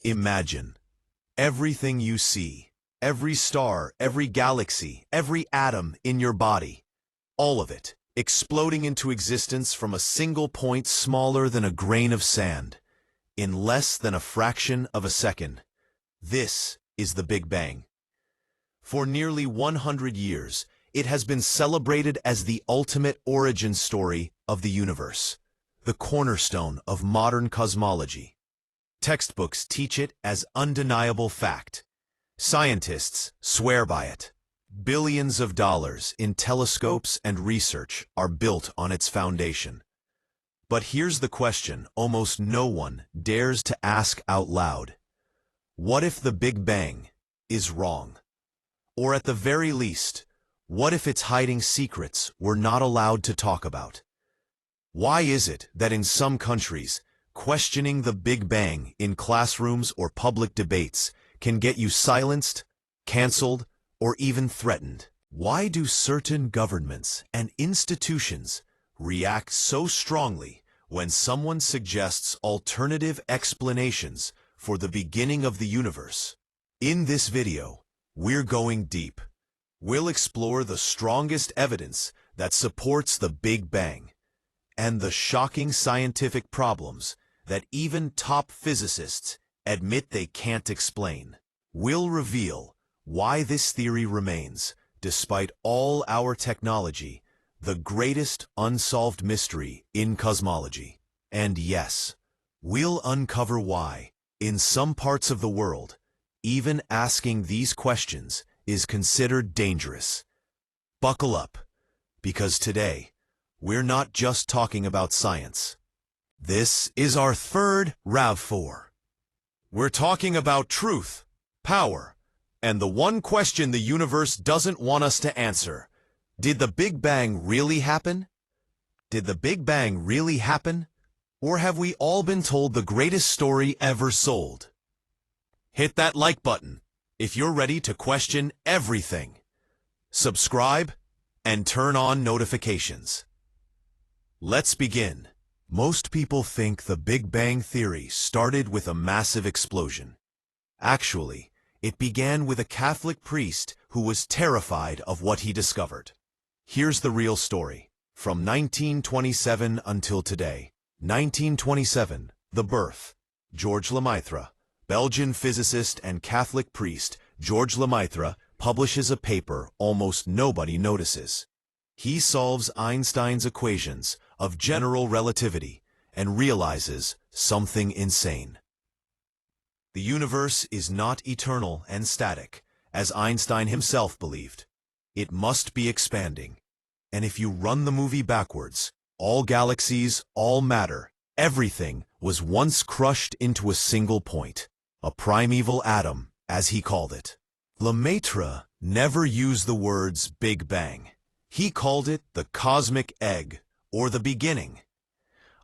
Imagine everything you see, every star, every galaxy, every atom in your body, all of it exploding into existence from a single point smaller than a grain of sand, in less than a fraction of a second. This is the Big Bang. For nearly 100 years, it has been celebrated as the ultimate origin story of the universe, the cornerstone of modern cosmology. Textbooks teach it as undeniable fact. Scientists swear by it. Billions of dollars in telescopes and research are built on its foundation. But here's the question almost no one dares to ask out loud. What if the Big Bang is wrong? Or at the very least, what if it's hiding secrets we're not allowed to talk about? Why is it that in some countries, questioning the Big Bang in classrooms or public debates can get you silenced, canceled, or even threatened? Why do certain governments and institutions react so strongly when someone suggests alternative explanations for the beginning of the universe? In this video, we're going deep. We'll explore the strongest evidence that supports the Big Bang and the shocking scientific problems that even top physicists admit they can't explain. We'll reveal why this theory remains, despite all our technology, the greatest unsolved mystery in cosmology. And yes, we'll uncover why, in some parts of the world, even asking these questions is considered dangerous. Buckle up, because today, we're not just talking about science. This is our third RAV4. We're talking about truth, power, and the one question the universe doesn't want us to answer. Did the Big Bang really happen? Did the Big Bang really happen? Or have we all been told the greatest story ever sold? Hit that like button if you're ready to question everything. Subscribe and turn on notifications. Let's begin. Most people think the Big Bang Theory started with a massive explosion. Actually, it began with a Catholic priest who was terrified of what he discovered. Here's the real story. From 1927 until today. 1927, the birth. George Lemaitre, Belgian physicist and Catholic priest George Lemaitre, publishes a paper almost nobody notices. He solves Einstein's equations of general relativity and realizes something insane. The universe is not eternal and static, as Einstein himself believed. It must be expanding. And if you run the movie backwards, all galaxies, all matter, everything was once crushed into a single point, a primeval atom, as he called it. Lemaitre never used the words Big Bang. He called it the cosmic egg, or the beginning.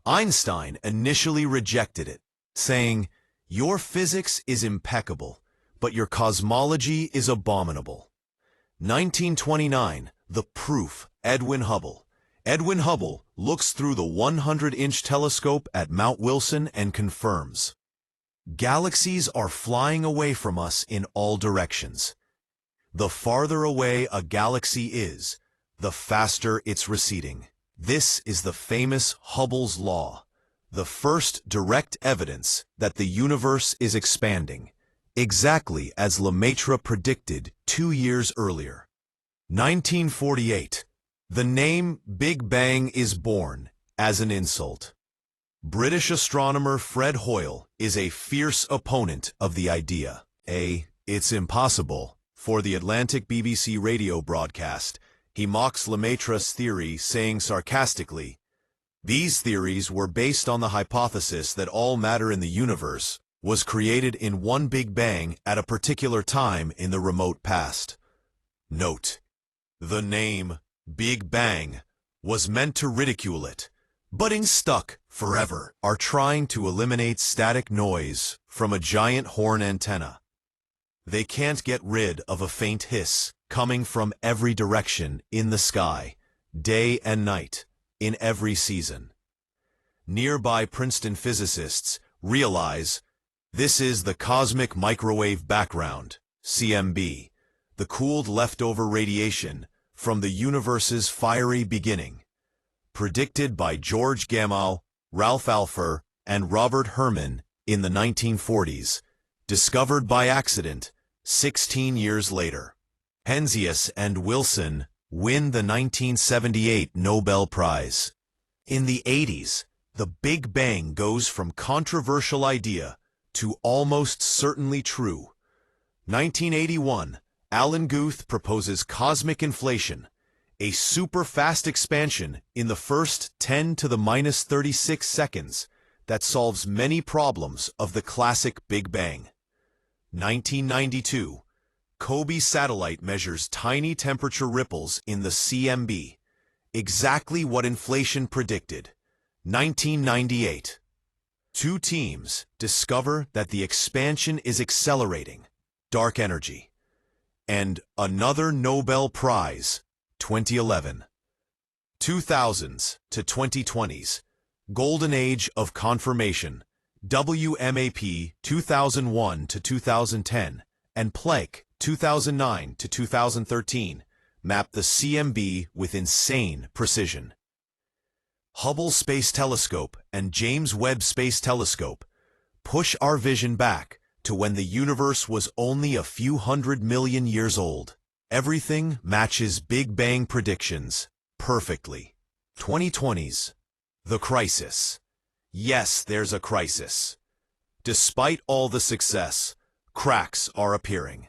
Einstein initially rejected it, saying, "Your physics is impeccable, but your cosmology is abominable." 1929, the proof, Edwin Hubble. Edwin Hubble looks through the 100-inch telescope at Mount Wilson and confirms. Galaxies are flying away from us in all directions. The farther away a galaxy is, the faster it's receding. This is the famous Hubble's law, the first direct evidence that the universe is expanding, exactly as Lemaitre predicted 2 years earlier. 1948. The name Big Bang is born as an insult. British astronomer Fred Hoyle is a fierce opponent of the idea. It's impossible. For the Atlantic BBC radio broadcast, he mocks Lemaitre's theory, saying sarcastically, "These theories were based on the hypothesis that all matter in the universe was created in one Big Bang at a particular time in the remote past." Note: the name Big Bang was meant to ridicule it, but in Stuck Forever are trying to eliminate static noise from a giant horn antenna. They can't get rid of a faint hiss coming from every direction in the sky, day and night, in every season. Nearby Princeton physicists realize This is the cosmic microwave background, CMB, the cooled leftover radiation from the universe's fiery beginning. Predicted by George Gamow, Ralph Alpher, and Robert Herman in the 1940s, discovered by accident 16 years later. Penzias and Wilson win the 1978 Nobel Prize. In the 80s, the Big Bang goes from controversial idea to almost certainly true. 1981, Alan Guth proposes cosmic inflation, a super-fast expansion in the first 10 to the minus 36 seconds that solves many problems of the classic Big Bang. 1992, COBE satellite measures tiny temperature ripples in the CMB, exactly what inflation predicted. 1998, two teams discover that the expansion is accelerating, dark energy, and another Nobel Prize, 2011. 2000s to 2020s, Golden Age of Confirmation, WMAP 2001 to 2010, and Planck 2009 to 2013, map the CMB with insane precision. Hubble Space Telescope and James Webb Space Telescope push our vision back to when the universe was only a few 100 million years old. Everything matches Big Bang predictions perfectly. 2020s. The crisis. Yes, there's a crisis. Despite all the success, cracks are appearing.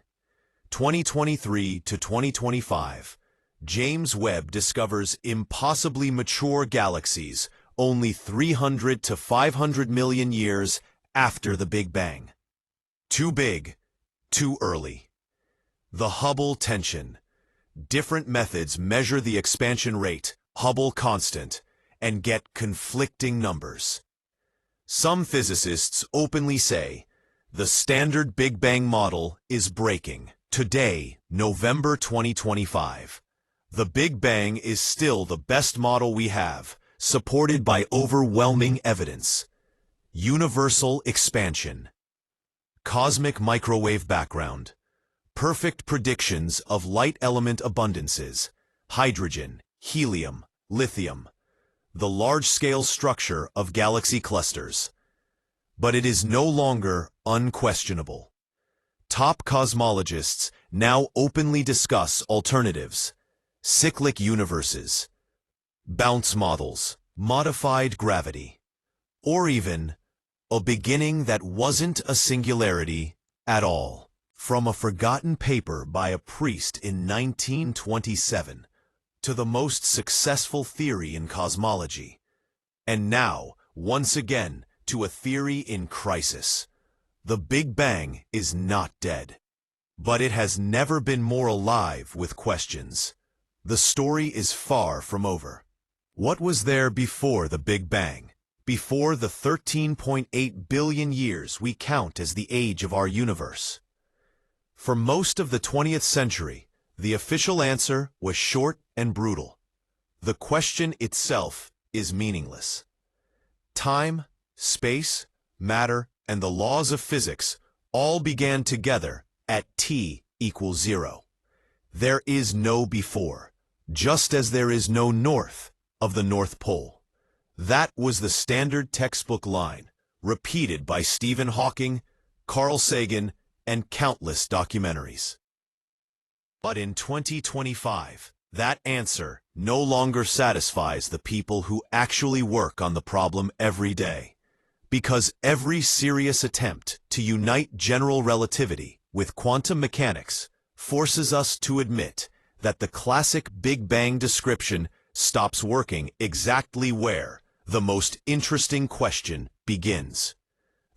2023 to 2025, James Webb discovers impossibly mature galaxies only 300 to 500 million years after the Big Bang. Too big, too early. The Hubble tension. Different methods measure the expansion rate, Hubble constant, and get conflicting numbers. Some physicists openly say, the standard Big Bang model is breaking. Today, November 2025. The Big Bang is still the best model we have, supported by overwhelming evidence. Universal expansion. Cosmic microwave background. Perfect predictions of light element abundances, hydrogen, helium, lithium, the large-scale structure of galaxy clusters. But it is no longer unquestionable. Top cosmologists now openly discuss alternatives, cyclic universes, bounce models, modified gravity, or even a beginning that wasn't a singularity at all. From a forgotten paper by a priest in 1927 to the most successful theory in cosmology, and now, once again, to a theory in crisis. The Big Bang is not dead, but it has never been more alive with questions. The story is far from over. What was there before the Big Bang? Before the 13.8 billion years we count as the age of our universe? For most of the 20th century, the official answer was short and brutal. The question itself is meaningless. Time, space, matter, and the laws of physics all began together at t equals 0. There is no before, just as there is no north of the North Pole. That was the standard textbook line, repeated by Stephen Hawking, Carl Sagan, and countless documentaries. But in 2025, that answer no longer satisfies the people who actually work on the problem every day. Because every serious attempt to unite general relativity with quantum mechanics forces us to admit that the classic Big Bang description stops working exactly where the most interesting question begins.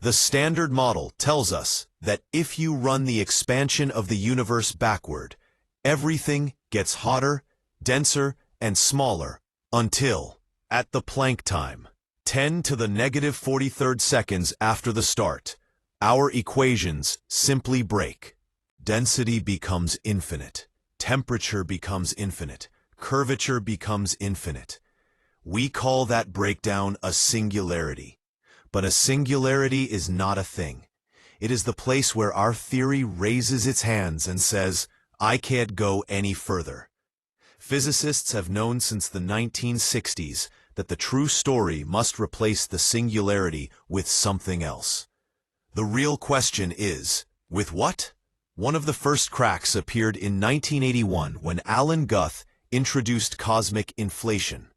The Standard Model tells us that if you run the expansion of the universe backward, everything gets hotter, denser, and smaller until, at the Planck time, 10 to the negative 43rd seconds after the start, our equations simply break. Density becomes infinite. Temperature becomes infinite. Curvature becomes infinite. We call that breakdown a singularity. But a singularity is not a thing. It is the place where our theory raises its hands and says, I can't go any further. Physicists have known since the 1960s that the true story must replace the singularity with something else. The real question is, with what? One of the first cracks appeared in 1981 when Alan Guth introduced cosmic inflation.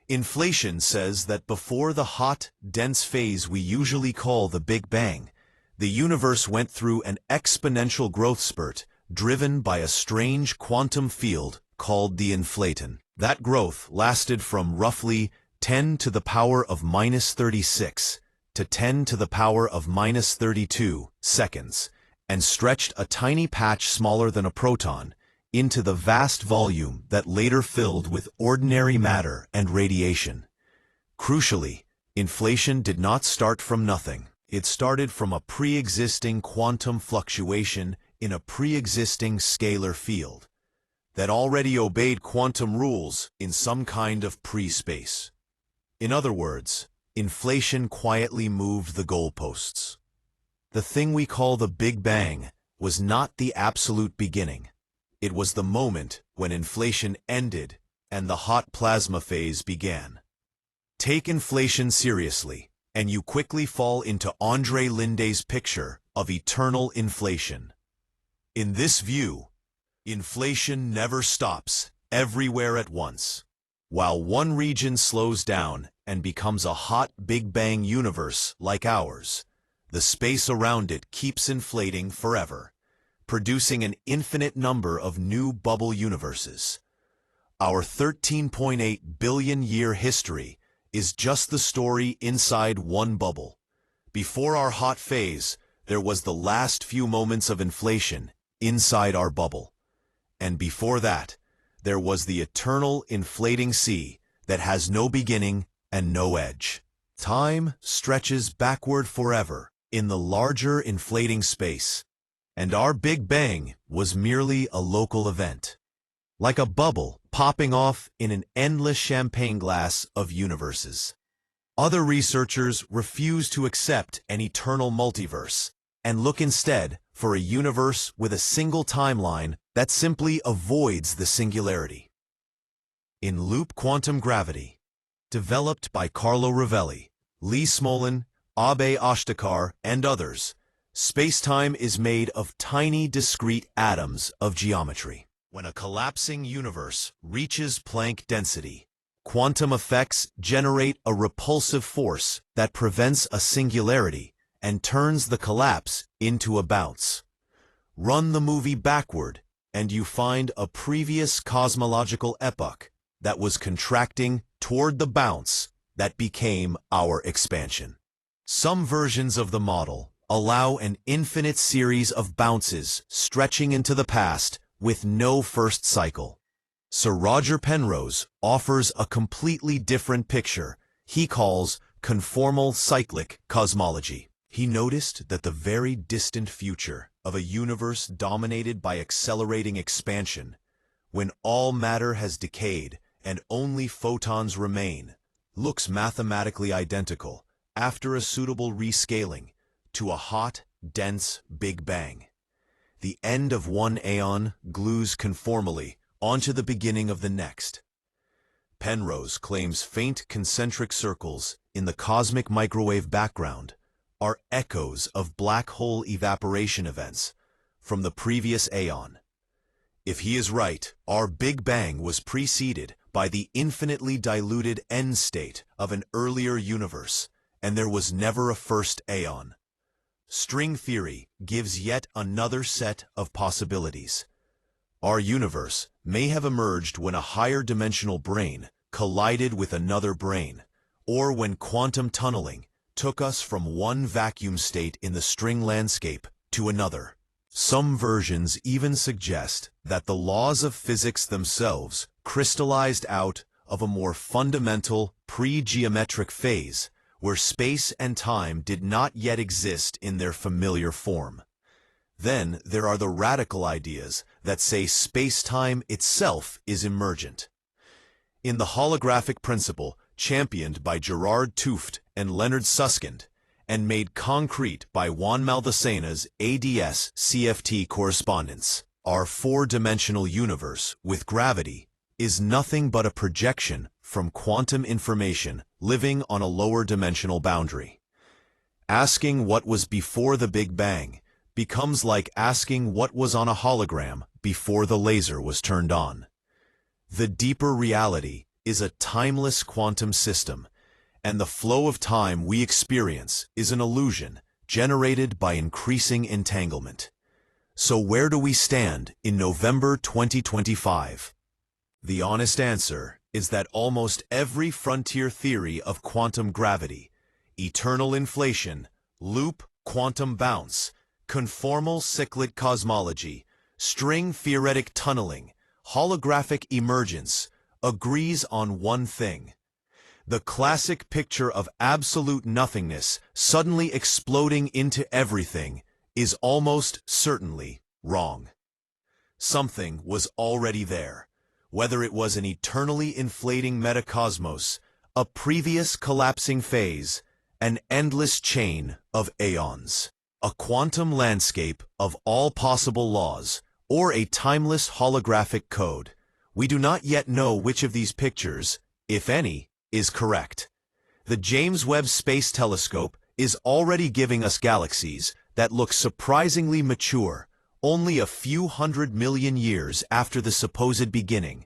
Inflation says that before the hot, dense phase we usually call the Big Bang, the universe went through an exponential growth spurt driven by a strange quantum field called the inflaton. That growth lasted from roughly 10 to the power of minus 36 to 10 to the power of minus 32 seconds, and stretched a tiny patch smaller than a proton into the vast volume that later filled with ordinary matter and radiation. Crucially, inflation did not start from nothing. It started from a pre-existing quantum fluctuation in a pre-existing scalar field that already obeyed quantum rules in some kind of pre-space. In other words, inflation quietly moved the goalposts. The thing we call the Big Bang was not the absolute beginning. It was the moment when inflation ended and the hot plasma phase began. Take inflation seriously, and you quickly fall into André Linde's picture of eternal inflation. In this view, inflation never stops, everywhere at once. While one region slows down and becomes a hot Big Bang universe like ours, the space around it keeps inflating forever, producing an infinite number of new bubble universes. Our 13.8 billion year history is just the story inside one bubble. Before our hot phase, there was the last few moments of inflation inside our bubble. And before that, there was the eternal inflating sea that has no beginning and no edge. Time stretches backward forever in the larger inflating space, and our Big Bang was merely a local event, like a bubble popping off in an endless champagne glass of universes. Other researchers refuse to accept an eternal multiverse and look instead for a universe with a single timeline that simply avoids the singularity. In Loop Quantum Gravity, developed by Carlo Rovelli, Lee Smolin, Abe Ashtekar, and others, space-time is made of tiny discrete atoms of geometry. When a collapsing universe reaches Planck density, quantum effects generate a repulsive force that prevents a singularity and turns the collapse into a bounce. Run the movie backward, and you find a previous cosmological epoch that was contracting toward the bounce that became our expansion. Some versions of the model allow an infinite series of bounces stretching into the past with no first cycle. Sir Roger Penrose offers a completely different picture he calls conformal cyclic cosmology. He noticed that the very distant future of a universe dominated by accelerating expansion, when all matter has decayed and only photons remain, looks mathematically identical, after a suitable rescaling, to a hot, dense Big Bang. The end of one aeon glues conformally onto the beginning of the next. Penrose claims faint concentric circles in the cosmic microwave background are echoes of black hole evaporation events from the previous aeon. If he is right, our Big Bang was preceded by the infinitely diluted end state of an earlier universe, and there was never a first aeon. String theory gives yet another set of possibilities. Our universe may have emerged when a higher dimensional brain collided with another brain, or when quantum tunneling took us from one vacuum state in the string landscape to another. Some versions even suggest that the laws of physics themselves crystallized out of a more fundamental pre-geometric phase where space and time did not yet exist in their familiar form. Then there are the radical ideas that say space-time itself is emergent. In the holographic principle championed by Gerard 't Hooft and Leonard Susskind, and made concrete by Juan Maldacena's ADS-CFT correspondence. Our four-dimensional universe, with gravity, is nothing but a projection from quantum information living on a lower dimensional boundary. Asking what was before the Big Bang becomes like asking what was on a hologram before the laser was turned on. The deeper reality is a timeless quantum system, and the flow of time we experience is an illusion generated by increasing entanglement. So where do we stand in November 2025? The honest answer is that almost every frontier theory of quantum gravity, eternal inflation, loop quantum bounce, conformal cyclic cosmology, string theoretic tunneling, holographic emergence, agrees on one thing. The classic picture of absolute nothingness suddenly exploding into everything is almost certainly wrong. Something was already there, whether it was an eternally inflating metacosmos, a previous collapsing phase, an endless chain of aeons, a quantum landscape of all possible laws, or a timeless holographic code. We do not yet know which of these pictures, if any, is correct. The James Webb Space Telescope is already giving us galaxies that look surprisingly mature, only a few 100 million years after the supposed beginning.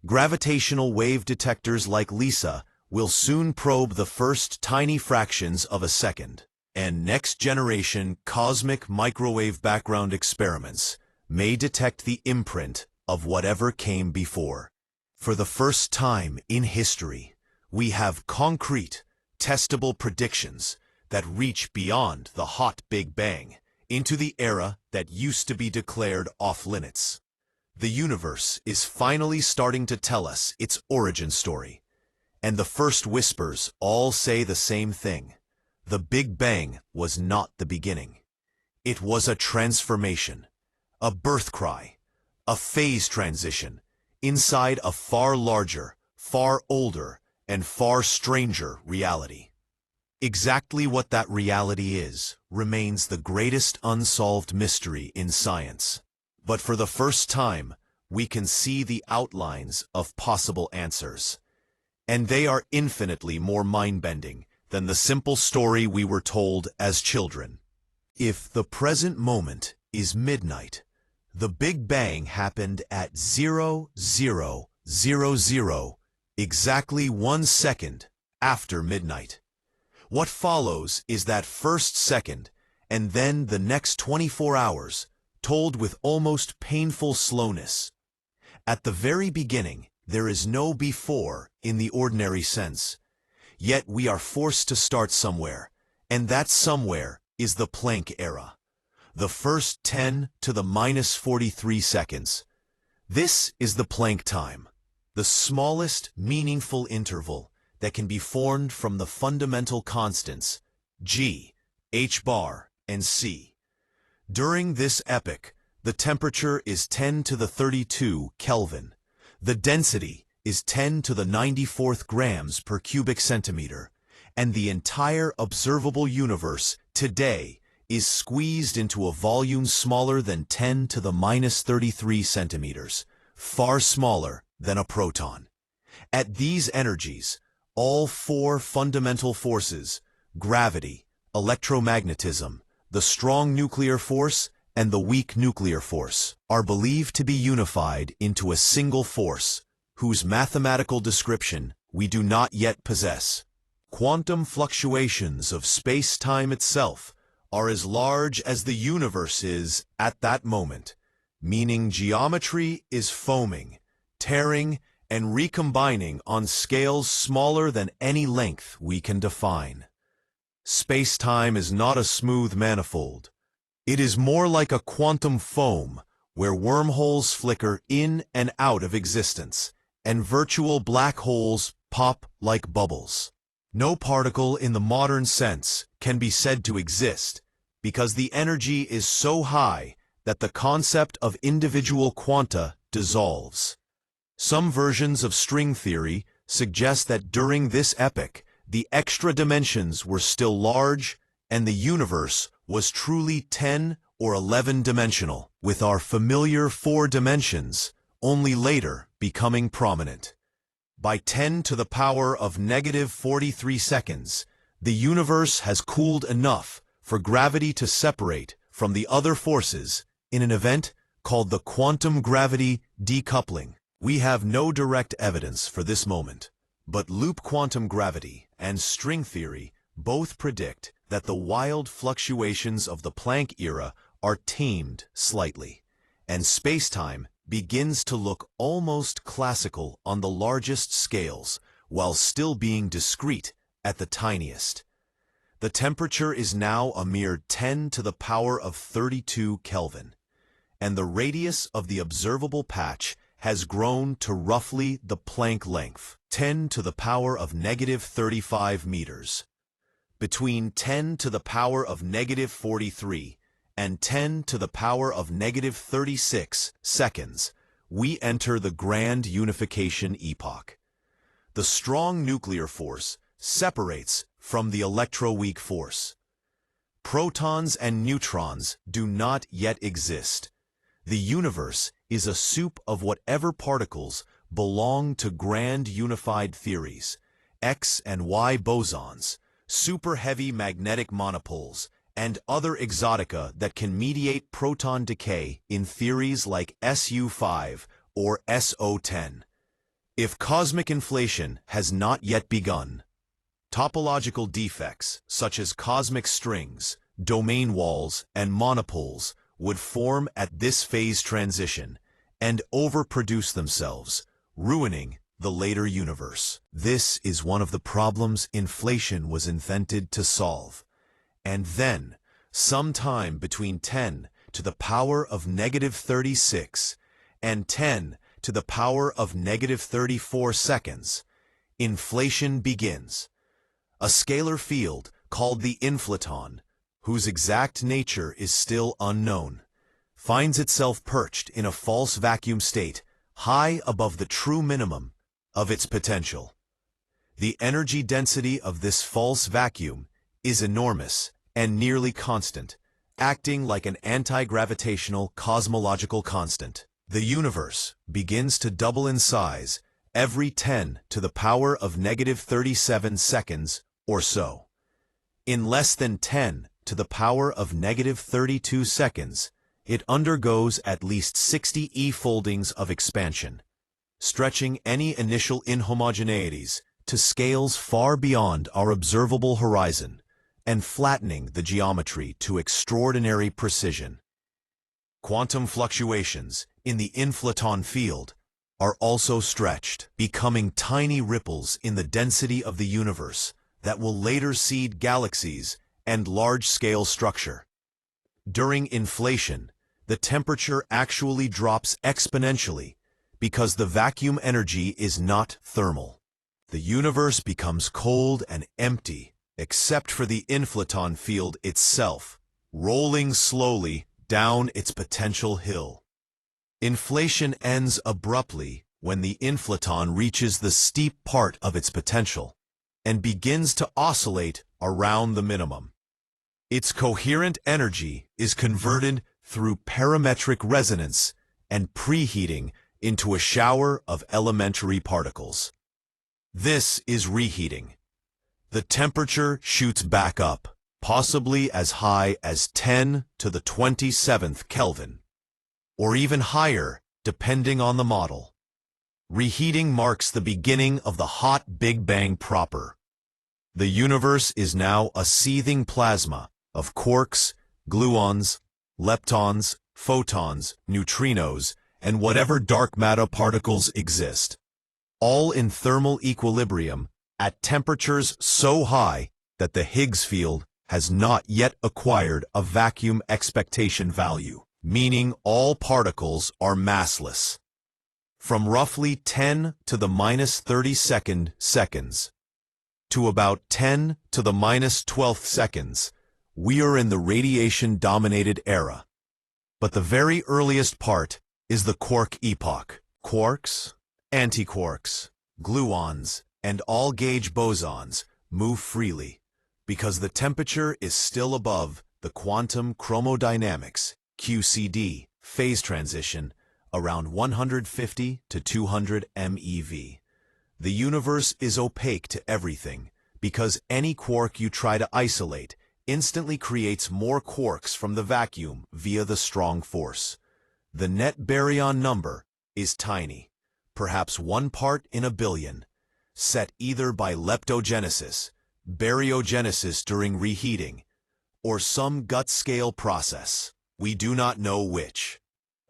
Gravitational wave detectors like LISA will soon probe the first tiny fractions of a second, and next-generation cosmic microwave background experiments may detect the imprint of whatever came before. For the first time in history, we have concrete, testable predictions that reach beyond the hot Big Bang into the era that used to be declared off-limits. The universe is finally starting to tell us its origin story, and the first whispers all say the same thing. The Big Bang was not the beginning. It was a transformation, a birth cry, a phase transition inside a far larger, far older, and far stranger reality. Exactly what that reality is remains the greatest unsolved mystery in science. But for the first time, we can see the outlines of possible answers. And they are infinitely more mind-bending than the simple story we were told as children. If the present moment is midnight, the Big Bang happened at 0000, exactly 1 second after midnight. What follows is that first second, and then the next 24 hours, told with almost painful slowness. At the very beginning, there is no before in the ordinary sense. Yet we are forced to start somewhere, and that somewhere is the Planck era. The first 10 to the minus 43 seconds. This is the Planck time, the smallest meaningful interval that can be formed from the fundamental constants g, h bar, and c. During this epoch, the temperature is 10 to the 32 Kelvin. The density is 10 to the 94th grams per cubic centimeter, and the entire observable universe today is squeezed into a volume smaller than 10 to the minus 33 centimeters, far smaller than a proton. At these energies, all four fundamental forces, gravity, electromagnetism, the strong nuclear force, and the weak nuclear force, are believed to be unified into a single force, whose mathematical description we do not yet possess. Quantum fluctuations of space-time itself are as large as the universe is at that moment, meaning geometry is foaming, tearing, and recombining on scales smaller than any length we can define. Space-time is not a smooth manifold. It is more like a quantum foam, where wormholes flicker in and out of existence, and virtual black holes pop like bubbles. No particle in the modern sense can be said to exist, because the energy is so high that the concept of individual quanta dissolves. Some versions of string theory suggest that during this epoch, the extra dimensions were still large and the universe was truly 10 or 11-dimensional, with our familiar 4 dimensions only later becoming prominent. By 10 to the power of negative 43 seconds, the universe has cooled enough for gravity to separate from the other forces in an event called the quantum gravity decoupling. We have no direct evidence for this moment, but loop quantum gravity and string theory both predict that the wild fluctuations of the Planck era are tamed slightly, and spacetime begins to look almost classical on the largest scales while still being discrete at the tiniest. The temperature is now a mere 10 to the power of 32 Kelvin, and the radius of the observable patch has grown to roughly the Planck length, 10 to the power of negative 35 meters. Between 10 to the power of negative 43 and 10 to the power of negative 36 seconds, we enter the grand unification epoch. The strong nuclear force separates from the electroweak force. Protons and neutrons do not yet exist. The universe is a soup of whatever particles belong to grand unified theories, X and Y bosons, super-heavy magnetic monopoles, and other exotica that can mediate proton decay in theories like SU5 or SO10. If cosmic inflation has not yet begun, topological defects such as cosmic strings, domain walls, and monopoles would form at this phase transition and overproduce themselves, ruining the later universe. This is one of the problems inflation was invented to solve. And then, sometime between 10 to the power of negative 36 and 10 to the power of negative 34 seconds, inflation begins. A scalar field called the inflaton, whose exact nature is still unknown, finds itself perched in a false vacuum state high above the true minimum of its potential. The energy density of this false vacuum is enormous and nearly constant, acting like an anti-gravitational cosmological constant. The universe begins to double in size every 10 to the power of negative 37 seconds or so. In less than 10 to the power of negative 32 seconds, it undergoes at least 60 e-foldings of expansion, stretching any initial inhomogeneities to scales far beyond our observable horizon and flattening the geometry to extraordinary precision. Quantum fluctuations in the inflaton field are also stretched, becoming tiny ripples in the density of the universe that will later seed galaxies and large-scale structure. During inflation, the temperature actually drops exponentially because the vacuum energy is not thermal. The universe becomes cold and empty except for the inflaton field itself, rolling slowly down its potential hill. Inflation ends abruptly when the inflaton reaches the steep part of its potential and begins to oscillate around the minimum. Its coherent energy is converted through parametric resonance and preheating into a shower of elementary particles. This is reheating. The temperature shoots back up, possibly as high as 10 to the 27th Kelvin, or even higher depending on the model. Reheating marks the beginning of the hot Big Bang proper. The universe is now a seething plasma of quarks, gluons, leptons, photons, neutrinos, and whatever dark matter particles exist, all in thermal equilibrium at temperatures so high that the Higgs field has not yet acquired a vacuum expectation value, meaning all particles are massless. From roughly 10 to the minus 32nd seconds to about 10 to the minus 12th seconds, we are in the radiation-dominated era. But the very earliest part is the quark epoch. Quarks, antiquarks, gluons, and all-gauge bosons move freely, because the temperature is still above the quantum chromodynamics (QCD) phase transition around 150 to 200 MeV. The universe is opaque to everything because any quark you try to isolate instantly creates more quarks from the vacuum via the strong force. The net baryon number is tiny, perhaps 1 part in a billion, set either by leptogenesis, baryogenesis during reheating, or some gut-scale process. We do not know which.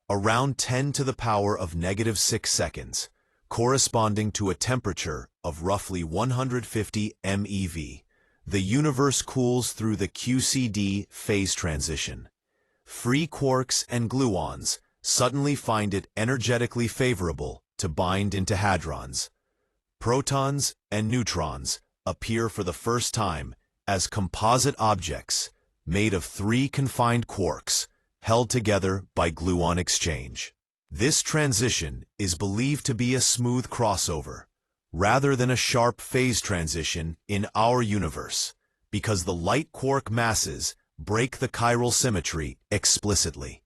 Around 10 to the power of -6 seconds, corresponding to a temperature of roughly 150 MeV, the universe cools through the QCD phase transition. Free quarks and gluons suddenly find it energetically favorable to bind into hadrons. Protons and neutrons appear for the first time as composite objects made of 3 confined quarks held together by gluon exchange. This transition is believed to be a smooth crossover, rather than a sharp phase transition in our universe, because the light quark masses break the chiral symmetry explicitly.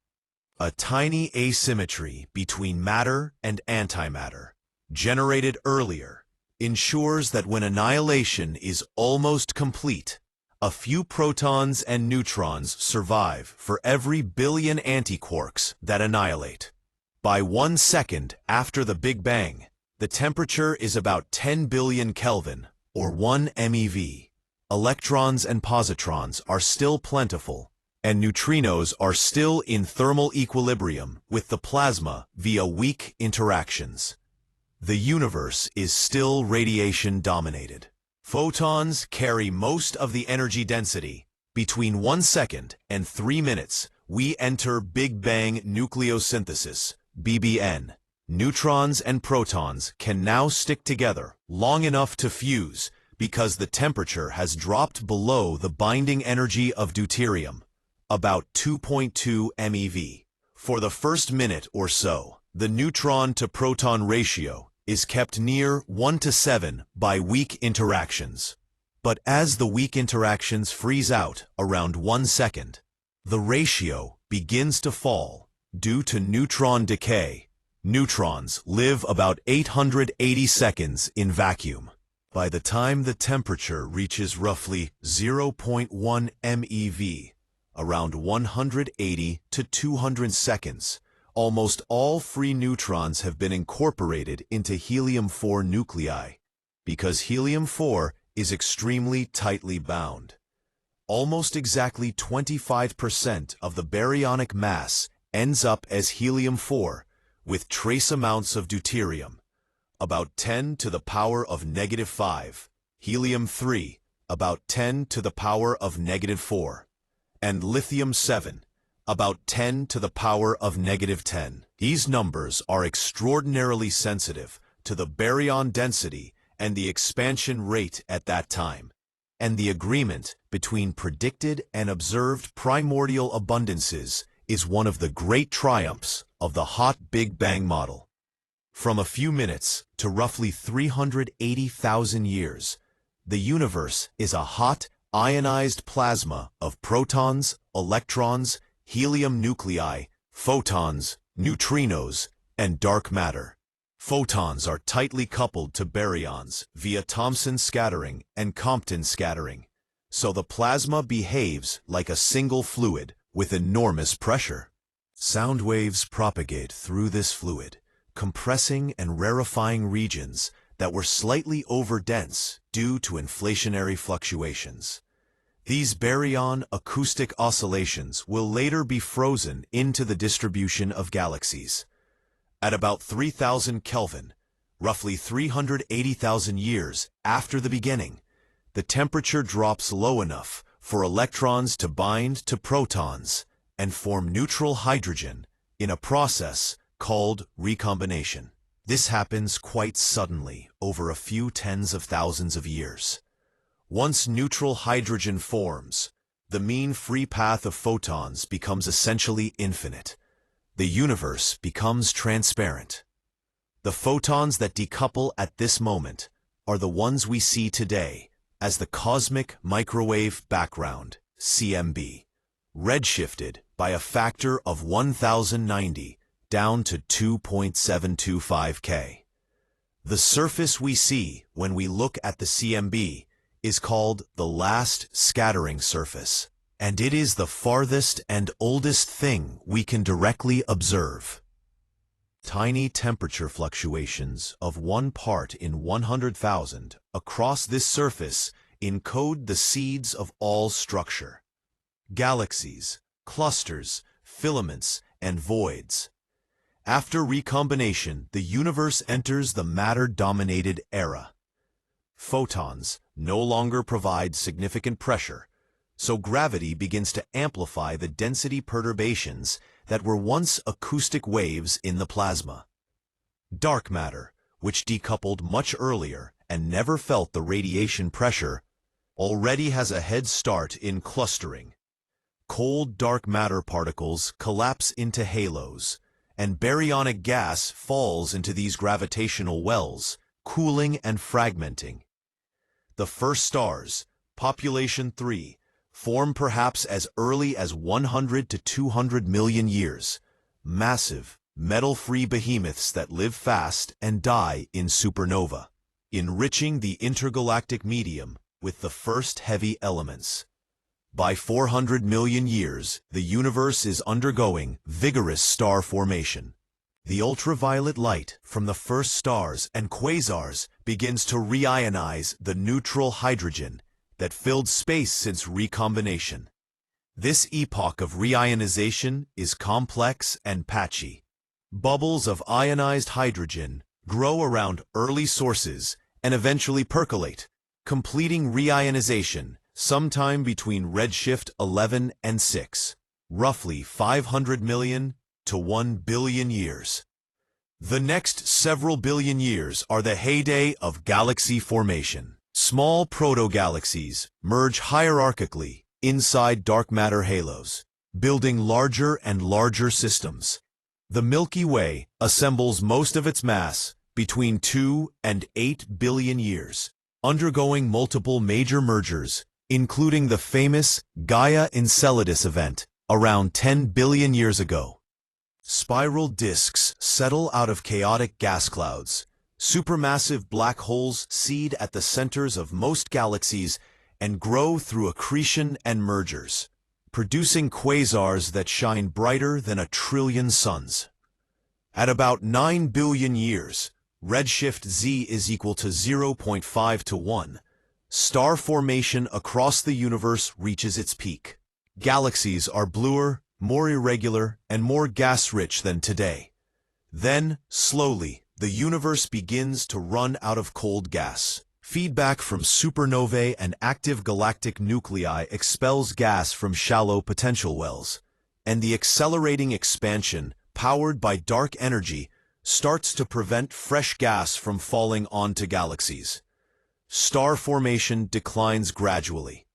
A tiny asymmetry between matter and antimatter, generated earlier, ensures that when annihilation is almost complete, a few protons and neutrons survive for every billion antiquarks that annihilate. By 1 second after the Big Bang, the temperature is about 10 billion Kelvin, or 1 MeV. Electrons and positrons are still plentiful, and neutrinos are still in thermal equilibrium with the plasma via weak interactions. The universe is still radiation-dominated. Photons carry most of the energy density. Between 1 second and 3 minutes, we enter Big Bang nucleosynthesis, BBN. Neutrons and protons can now stick together long enough to fuse because the temperature has dropped below the binding energy of deuterium, about 2.2 MeV. For the first minute or so, the neutron-to-proton ratio is kept near 1:7 by weak interactions. But as the weak interactions freeze out around 1 second, the ratio begins to fall due to neutron decay. Neutrons live about 880 seconds in vacuum. By the time the temperature reaches roughly 0.1 MeV, around 180 to 200 seconds, almost all free neutrons have been incorporated into helium-4 nuclei, because helium-4 is extremely tightly bound. Almost exactly 25% of the baryonic mass ends up as helium-4, with trace amounts of deuterium, about 10 to the power of -5, helium-3, about 10 to the power of -4, and lithium-7, about 10 to the power of -10. These numbers are extraordinarily sensitive to the baryon density and the expansion rate at that time, and the agreement between predicted and observed primordial abundances is one of the great triumphs of the hot Big Bang model. From a few minutes to roughly 380,000 years, the universe is a hot, ionized plasma of protons, electrons, helium nuclei, photons, neutrinos, and dark matter. Photons are tightly coupled to baryons via Thomson scattering and Compton scattering, so the plasma behaves like a single fluid with enormous pressure. Sound waves propagate through this fluid, compressing and rarefying regions that were slightly overdense due to inflationary fluctuations. These baryon acoustic oscillations will later be frozen into the distribution of galaxies. At about 3000 Kelvin, roughly 380,000 years after the beginning, the temperature drops low enough for electrons to bind to protons and form neutral hydrogen in a process called recombination. This happens quite suddenly over a few tens of thousands of years. Once neutral hydrogen forms, the mean free path of photons becomes essentially infinite. The universe becomes transparent. The photons that decouple at this moment are the ones we see today as the cosmic microwave background, CMB, redshifted by a factor of 1090 down to 2.725 K. The surface we see when we look at the CMB is called the last scattering surface, and it is the farthest and oldest thing we can directly observe. Tiny temperature fluctuations of 1 part in 100,000 across this surface encode the seeds of all structure. Galaxies, clusters, filaments, and voids. After recombination, the universe enters the matter-dominated era. Photons no longer provide significant pressure, so gravity begins to amplify the density perturbations that were once acoustic waves in the plasma. Dark matter, which decoupled much earlier and never felt the radiation pressure, already has a head start in clustering. Cold dark matter particles collapse into halos, and baryonic gas falls into these gravitational wells, cooling and fragmenting. The first stars, population 3, form perhaps as early as 100 to 200 million years, massive, metal-free behemoths that live fast and die in supernova, enriching the intergalactic medium with the first heavy elements. By 400 million years, the universe is undergoing vigorous star formation. The ultraviolet light from the first stars and quasars begins to reionize the neutral hydrogen that filled space since recombination. This epoch of reionization is complex and patchy. Bubbles of ionized hydrogen grow around early sources and eventually percolate, completing reionization sometime between redshift 11 and 6, roughly 500 million to 1 billion years. The next several billion years are the heyday of galaxy formation. Small proto-galaxies merge hierarchically inside dark matter halos, building larger and larger systems. The Milky Way assembles most of its mass between 2 and 8 billion years, undergoing multiple major mergers, including the famous Gaia Enceladus event around 10 billion years ago. Spiral disks settle out of chaotic gas clouds. Supermassive black holes seed at the centers of most galaxies and grow through accretion and mergers, producing quasars that shine brighter than 1 trillion suns. At about 9 billion years, redshift Z is equal to 0.5 to 1. Star formation across the universe reaches its peak. Galaxies are bluer, more irregular, and more gas-rich than today. Then, slowly, the universe begins to run out of cold gas. Feedback from supernovae and active galactic nuclei expels gas from shallow potential wells, and the accelerating expansion, powered by dark energy, starts to prevent fresh gas from falling onto galaxies. Star formation declines gradually.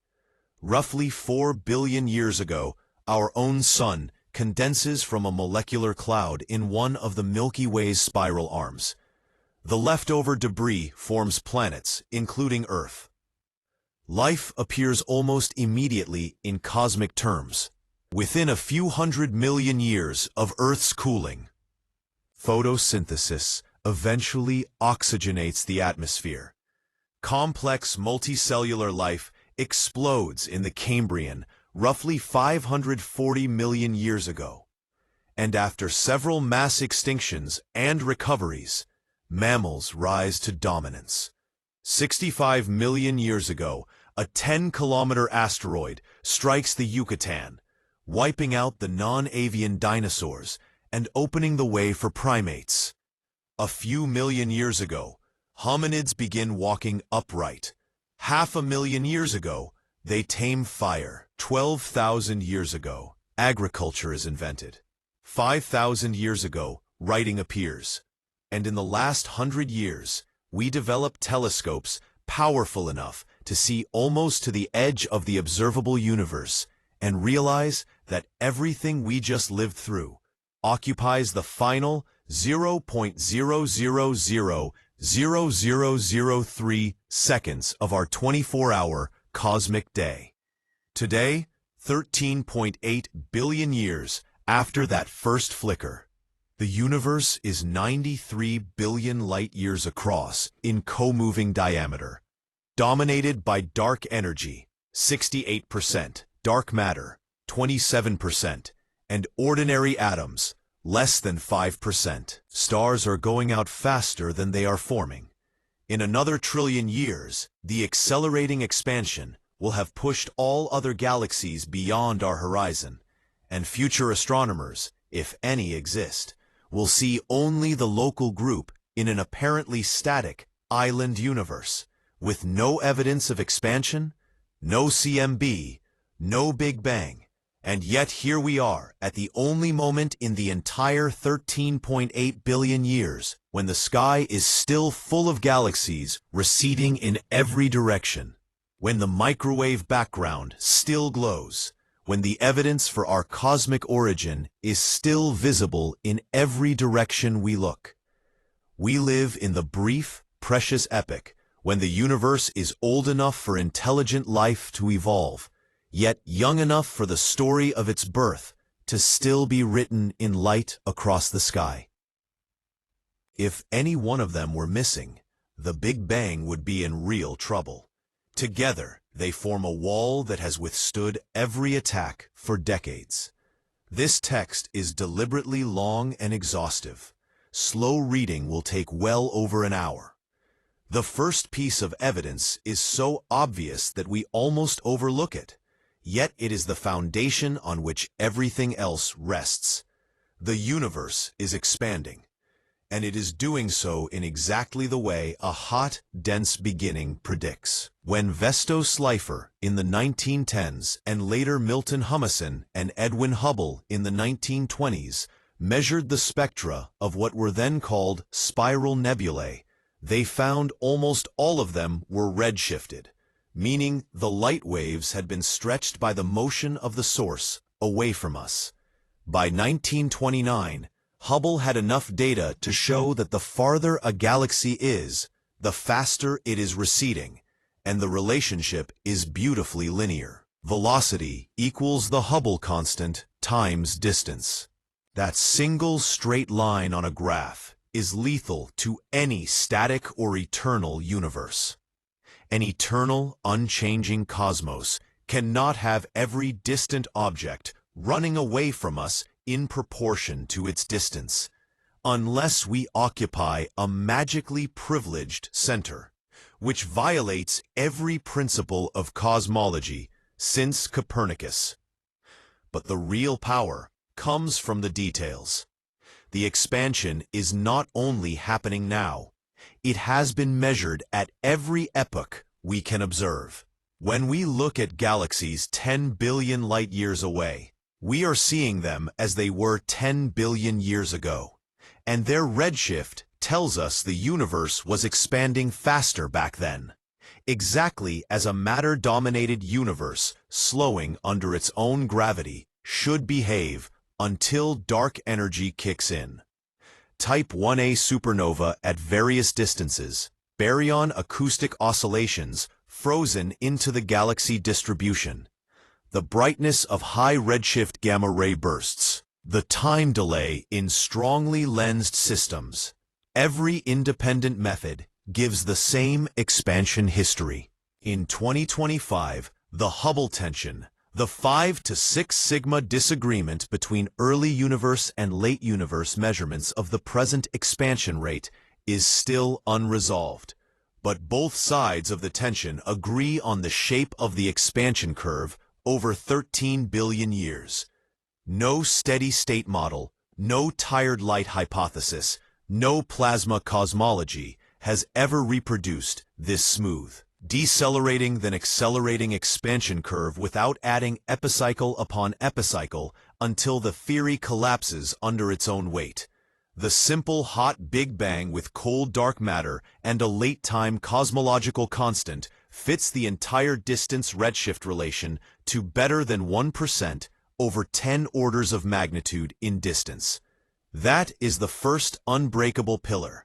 Roughly 4 billion years ago, our own Sun condenses from a molecular cloud in one of the Milky Way's spiral arms. The leftover debris forms planets, including Earth. Life appears almost immediately in cosmic terms, within a few 100 million years of Earth's cooling. Photosynthesis eventually oxygenates the atmosphere. Complex multicellular life explodes in the Cambrian, roughly 540 million years ago. And after several mass extinctions and recoveries, mammals rise to dominance. 65 million years ago, a 10-kilometer asteroid strikes the Yucatan, wiping out the non-avian dinosaurs and opening the way for primates. A few million years ago, hominids begin walking upright. 500,000 years ago, they tame fire. 12,000 years ago, agriculture is invented. 5,000 years ago, writing appears. And in the last 100 years, we develop telescopes powerful enough to see almost to the edge of the observable universe and realize that everything we just lived through occupies the final 0.0000003 seconds of our 24-hour cosmic day. Today, 13.8 billion years after that first flicker, the universe is 93 billion light-years across in co-moving diameter, dominated by dark energy, 68%, dark matter, 27%, and ordinary atoms, less than 5%. Stars are going out faster than they are forming. In another trillion years, the accelerating expansion will have pushed all other galaxies beyond our horizon, and future astronomers, if any exist, will see only the local group in an apparently static island universe, with no evidence of expansion, no CMB, no Big Bang. And yet here we are at the only moment in the entire 13.8 billion years when the sky is still full of galaxies receding in every direction, when the microwave background still glows, when the evidence for our cosmic origin is still visible in every direction we look. We live in the brief, precious epoch when the universe is old enough for intelligent life to evolve, yet young enough for the story of its birth to still be written in light across the sky. If any one of them were missing, the Big Bang would be in real trouble. Together, they form a wall that has withstood every attack for decades. This text is deliberately long and exhaustive. Slow reading will take well over an hour. The first piece of evidence is so obvious that we almost overlook it, yet it is the foundation on which everything else rests. The universe is expanding, and it is doing so in exactly the way a hot, dense beginning predicts. When Vesto Slipher in the 1910s and later Milton Humason and Edwin Hubble in the 1920s measured the spectra of what were then called spiral nebulae, they found almost all of them were redshifted, meaning the light waves had been stretched by the motion of the source away from us. By 1929, Hubble had enough data to show that the farther a galaxy is, the faster it is receding, and the relationship is beautifully linear. Velocity equals the Hubble constant times distance. That single straight line on a graph is lethal to any static or eternal universe. An eternal, unchanging cosmos cannot have every distant object running away from us in proportion to its distance, unless we occupy a magically privileged center, which violates every principle of cosmology since Copernicus. But the real power comes from the details. The expansion is not only happening now, it has been measured at every epoch we can observe. When we look at galaxies 10 billion light-years away, we are seeing them as they were 10 billion years ago, and their redshift tells us the universe was expanding faster back then, exactly as a matter-dominated universe slowing under its own gravity should behave until dark energy kicks in. Type 1a supernova at various distances, baryon acoustic oscillations frozen into the galaxy distribution, the brightness of high redshift gamma-ray bursts, the time delay in strongly lensed systems. Every independent method gives the same expansion history. In 2025, the Hubble tension, the 5 to 6 sigma disagreement between early universe and late universe measurements of the present expansion rate, is still unresolved. But both sides of the tension agree on the shape of the expansion curve over 13 billion years. No steady-state model, no tired light hypothesis, no plasma cosmology has ever reproduced this smooth, decelerating then accelerating expansion curve without adding epicycle upon epicycle until the theory collapses under its own weight. The simple hot Big Bang with cold dark matter and a late-time cosmological constant fits the entire distance redshift relation to better than 1% over 10 orders of magnitude in distance. That is the first unbreakable pillar.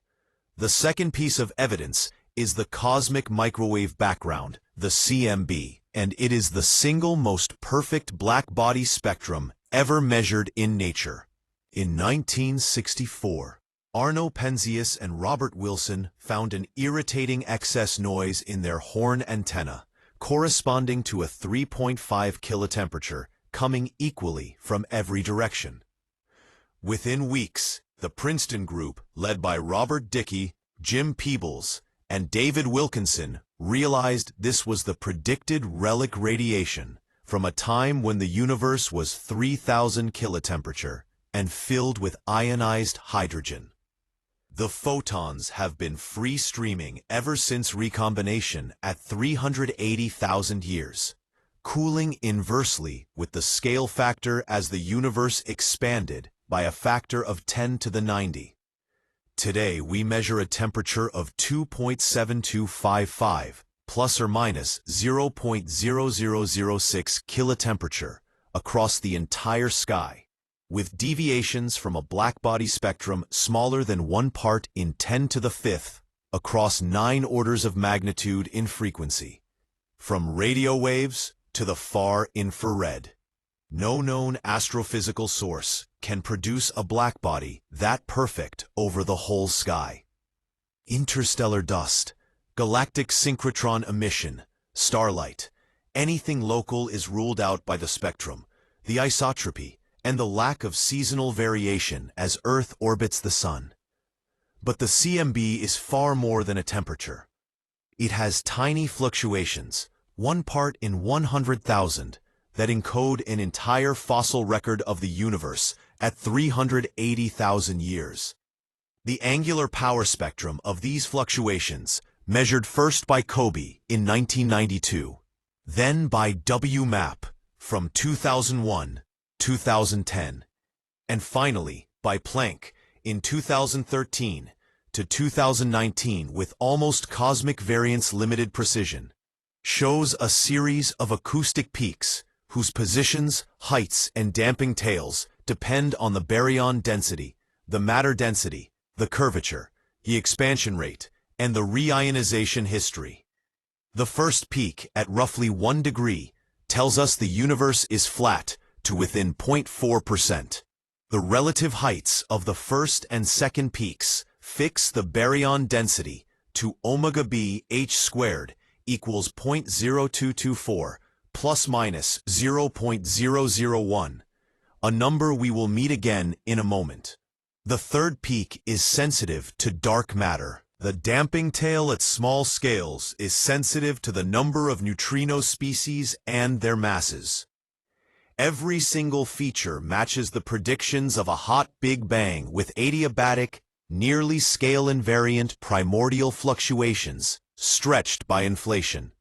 The second piece of evidence is the cosmic microwave background, the CMB, and it is the single most perfect black-body spectrum ever measured in nature. In 1964, Arno Penzias and Robert Wilson found an irritating excess noise in their horn antenna, corresponding to a 3.5 kilotemperature, coming equally from every direction. Within weeks, the Princeton group, led by Robert Dicke, Jim Peebles, and David Wilkinson, realized this was the predicted relic radiation from a time when the universe was 3,000 kilotemperature and filled with ionized hydrogen. The photons have been free streaming ever since recombination at 380,000 years, cooling inversely with the scale factor as the universe expanded by a factor of 10 to the 90. Today we measure a temperature of 2.7255 plus or minus 0.0006 kilotemperature across the entire sky, with deviations from a blackbody spectrum smaller than 1 part in 10 to the 5th across 9 orders of magnitude in frequency, from radio waves to the far infrared. No known astrophysical source can produce a blackbody that perfect over the whole sky. Interstellar dust, galactic synchrotron emission, starlight, anything local is ruled out by the spectrum, the isotropy, and the lack of seasonal variation as Earth orbits the Sun. But the CMB is far more than a temperature. It has tiny fluctuations, 1 part in 100,000, that encode an entire fossil record of the universe at 380,000 years. The angular power spectrum of these fluctuations, measured first by COBE in 1992, then by WMAP from 2001, 2010, and finally by Planck in 2013 to 2019 with almost cosmic variance limited precision, shows a series of acoustic peaks whose positions, heights, and damping tails depend on the baryon density, the matter density, the curvature, the expansion rate, and the reionization history. The first peak at roughly 1 degree tells us the universe is flat to within 0.4%. The relative heights of the first and second peaks fix the baryon density to omega b h squared equals 0.0224 plus minus 0.001, a number we will meet again in a moment. The third peak is sensitive to dark matter. The damping tail at small scales is sensitive to the number of neutrino species and their masses. Every single feature matches the predictions of a hot Big Bang with adiabatic, nearly scale-invariant primordial fluctuations stretched by inflation.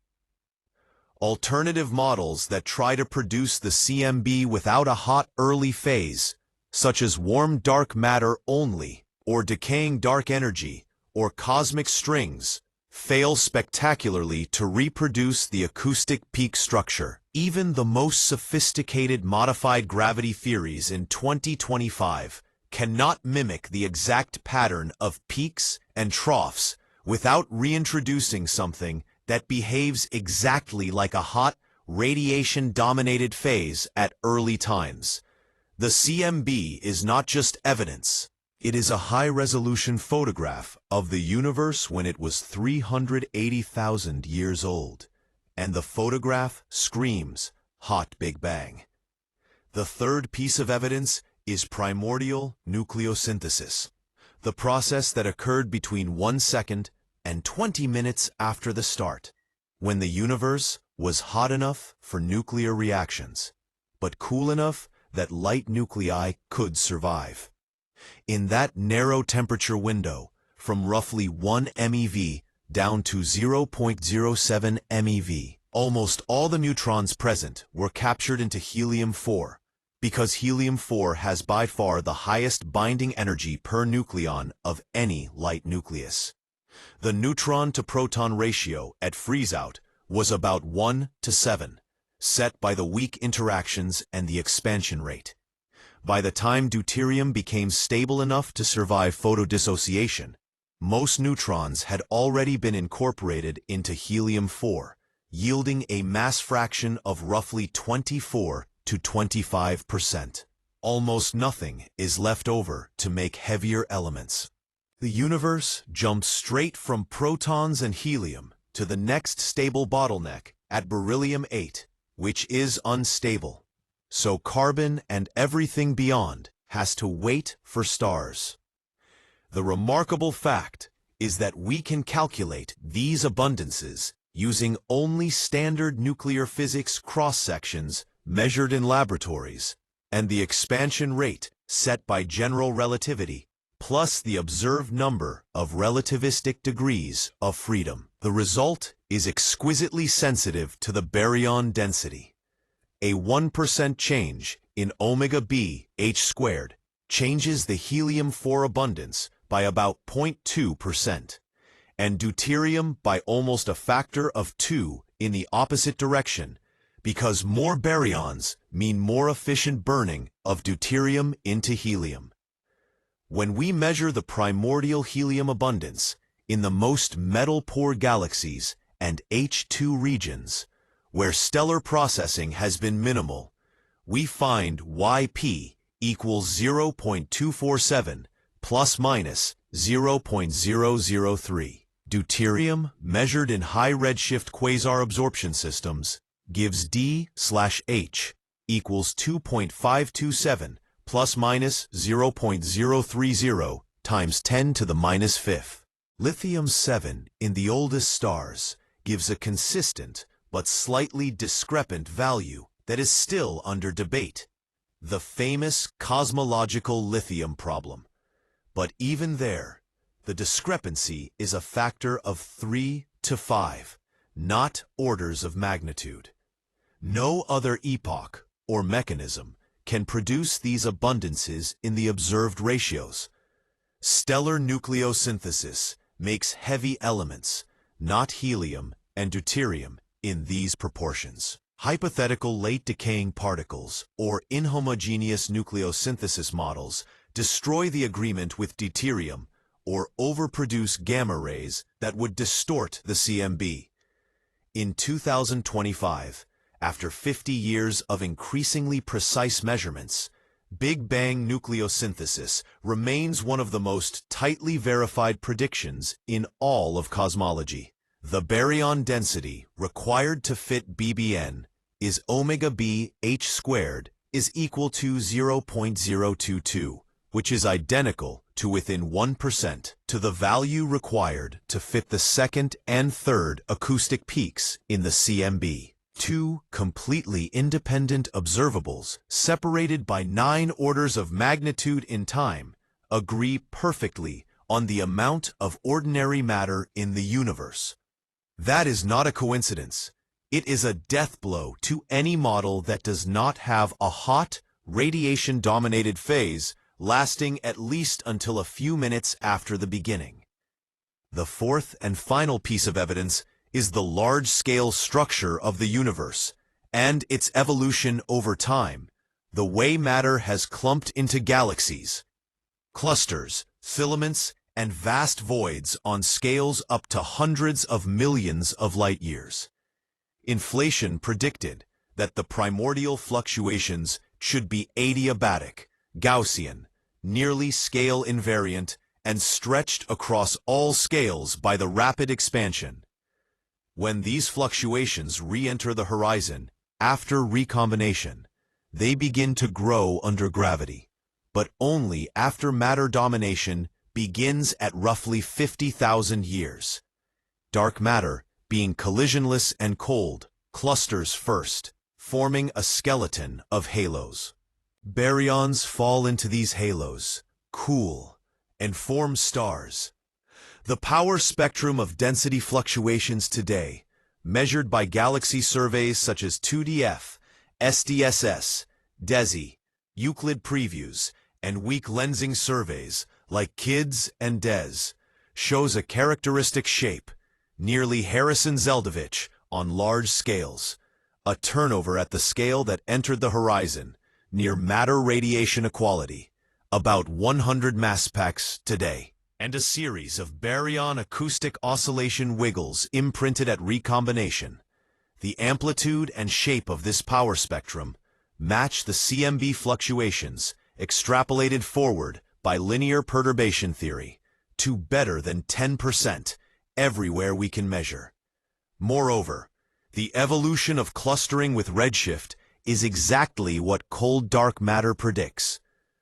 Alternative models that try to produce the CMB without a hot early phase, such as warm dark matter only, or decaying dark energy, or cosmic strings, fail spectacularly to reproduce the acoustic peak structure. Even the most sophisticated modified gravity theories in 2025 cannot mimic the exact pattern of peaks and troughs without reintroducing something that behaves exactly like a hot, radiation-dominated phase at early times. The CMB is not just evidence. It is a high-resolution photograph of the universe when it was 380,000 years old, and the photograph screams hot Big Bang. The third piece of evidence is primordial nucleosynthesis, the process that occurred between 1 second and 20 minutes after the start, when the universe was hot enough for nuclear reactions, but cool enough that light nuclei could survive. In that narrow temperature window, from roughly 1 MeV down to 0.07 MeV, almost all the neutrons present were captured into helium-4, because helium-4 has by far the highest binding energy per nucleon of any light nucleus. The neutron-to-proton ratio at freeze-out was about 1 to 7, set by the weak interactions and the expansion rate. By the time deuterium became stable enough to survive photodissociation, most neutrons had already been incorporated into helium-4, yielding a mass fraction of roughly 24 to 25%. Almost nothing is left over to make heavier elements. The universe jumps straight from protons and helium to the next stable bottleneck at beryllium-8, which is unstable. So carbon and everything beyond has to wait for stars. The remarkable fact is that we can calculate these abundances using only standard nuclear physics cross-sections measured in laboratories, and the expansion rate set by general relativity, plus the observed number of relativistic degrees of freedom. The result is exquisitely sensitive to the baryon density. A 1% change in omega B H squared changes the helium-4 abundance by about 0.2%, and deuterium by almost a factor of 2 in the opposite direction, because more baryons mean more efficient burning of deuterium into helium. When we measure the primordial helium abundance in the most metal-poor galaxies and H2 regions, where stellar processing has been minimal, we find Yp equals 0.247 plus minus 0.003. Deuterium, measured in high redshift quasar absorption systems, gives D/H equals 2.527 plus minus 0.030 times 10 to the minus fifth. Lithium-7 in the oldest stars gives a consistent but slightly discrepant value that is still under debate, the famous cosmological lithium problem. But even there, the discrepancy is a factor of 3 to 5, not orders of magnitude. No other epoch or mechanism can produce these abundances in the observed ratios. Stellar nucleosynthesis makes heavy elements, not helium and deuterium, in these proportions. Hypothetical late-decaying particles or inhomogeneous nucleosynthesis models destroy the agreement with deuterium or overproduce gamma rays that would distort the CMB. In 2025, after 50 years of increasingly precise measurements, Big Bang nucleosynthesis remains one of the most tightly verified predictions in all of cosmology. The baryon density required to fit BBN is omega B H squared is equal to 0.022, which is identical to within 1% to the value required to fit the second and third acoustic peaks in the CMB. Two completely independent observables, separated by 9 orders of magnitude in time, agree perfectly on the amount of ordinary matter in the universe. That is not a coincidence. It is a death blow to any model that does not have a hot, radiation-dominated phase lasting at least until a few minutes after the beginning. The fourth and final piece of evidence is the large-scale structure of the universe and its evolution over time, the way matter has clumped into galaxies, clusters, filaments, and vast voids on scales up to hundreds of millions of light-years. Inflation predicted that the primordial fluctuations should be adiabatic, Gaussian, nearly scale invariant, and stretched across all scales by the rapid expansion. When these fluctuations re-enter the horizon after recombination, they begin to grow under gravity, but only after matter domination begins at roughly 50,000 years. Dark matter, being collisionless and cold, clusters first, forming a skeleton of halos. Baryons fall into these halos, cool, and form stars. The power spectrum of density fluctuations today, measured by galaxy surveys such as 2DF, SDSS, DESI, Euclid previews, and weak lensing surveys like KIDS and DES, shows a characteristic shape, nearly Harrison-Zeldovich on large scales, a turnover at the scale that entered the horizon, near matter-radiation equality, about 100 mass packs today. and a series of baryon acoustic oscillation wiggles imprinted at recombination. The amplitude and shape of this power spectrum match the CMB fluctuations extrapolated forward by linear perturbation theory to better than 10% everywhere we can measure. Moreover, the evolution of clustering with redshift is exactly what cold dark matter predicts.